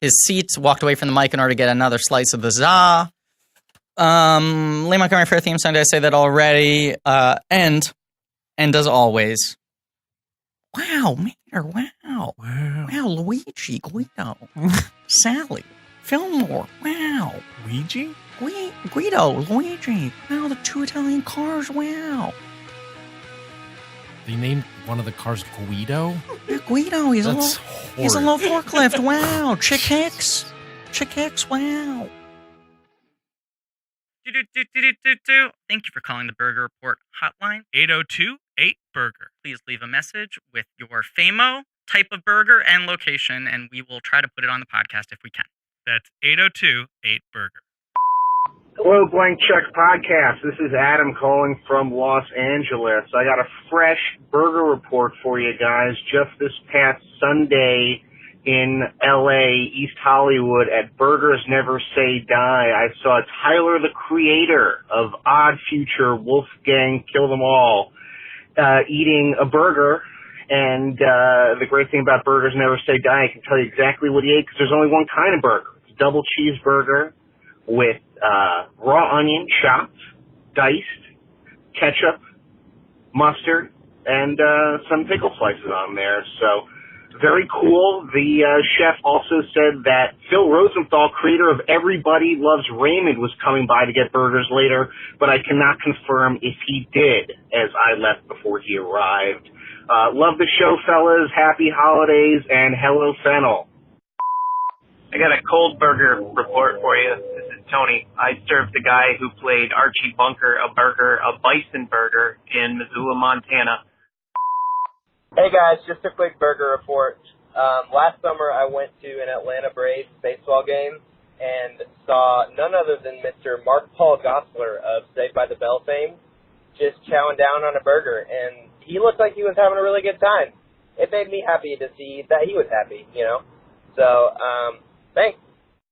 S3: his seat, walked away from the mic in order to get another slice of the za. Lee Montgomery for our theme song. Did I say that already? And as always, wow, Mater, wow, Luigi, Guido, Sally, Fillmore, wow, Guido, Luigi, wow, the two Italian cars, wow.
S4: They named one of the cars Guido?
S3: Yeah, Guido, he's a little forklift, wow, Chick Hicks, wow. Thank you for calling the Burger Report hotline.
S2: 802-8-BURGER.
S3: Please leave a message with your famo, type of burger, and location, and we will try to put it on the podcast if we can.
S2: That's 802-8-BURGER.
S5: Hello, Blank Check Podcast. This is Adam calling from Los Angeles. I got a fresh burger report for you guys. Just this past Sunday in L.A., East Hollywood, at Burgers Never Say Die, I saw Tyler, the creator of Odd Future, Wolfgang Kill Them All, eating a burger. And the great thing about Burgers Never Say Die, I can tell you exactly what he ate because there's only one kind of burger. It's a double cheeseburger with raw onion chopped, diced, ketchup, mustard, and some pickle slices on there. So very cool. The chef also said that Phil Rosenthal, creator of Everybody Loves Raymond, was coming by to get burgers later, but I cannot confirm if he did, as I left before he arrived. Love the show, fellas. Happy holidays, and hello, Fennel.
S6: I got a cold burger report for you. This is Tony. I served the guy who played Archie Bunker a bison burger in Missoula, Montana.
S7: Hey guys, just a quick burger report. Last summer I went to an Atlanta Braves baseball game and saw none other than Mr. Mark Paul Gosselaar of Saved by the Bell fame just chowing down on a burger, and he looked like he was having a really good time. It made me happy to see that he was happy, you know. So, thanks.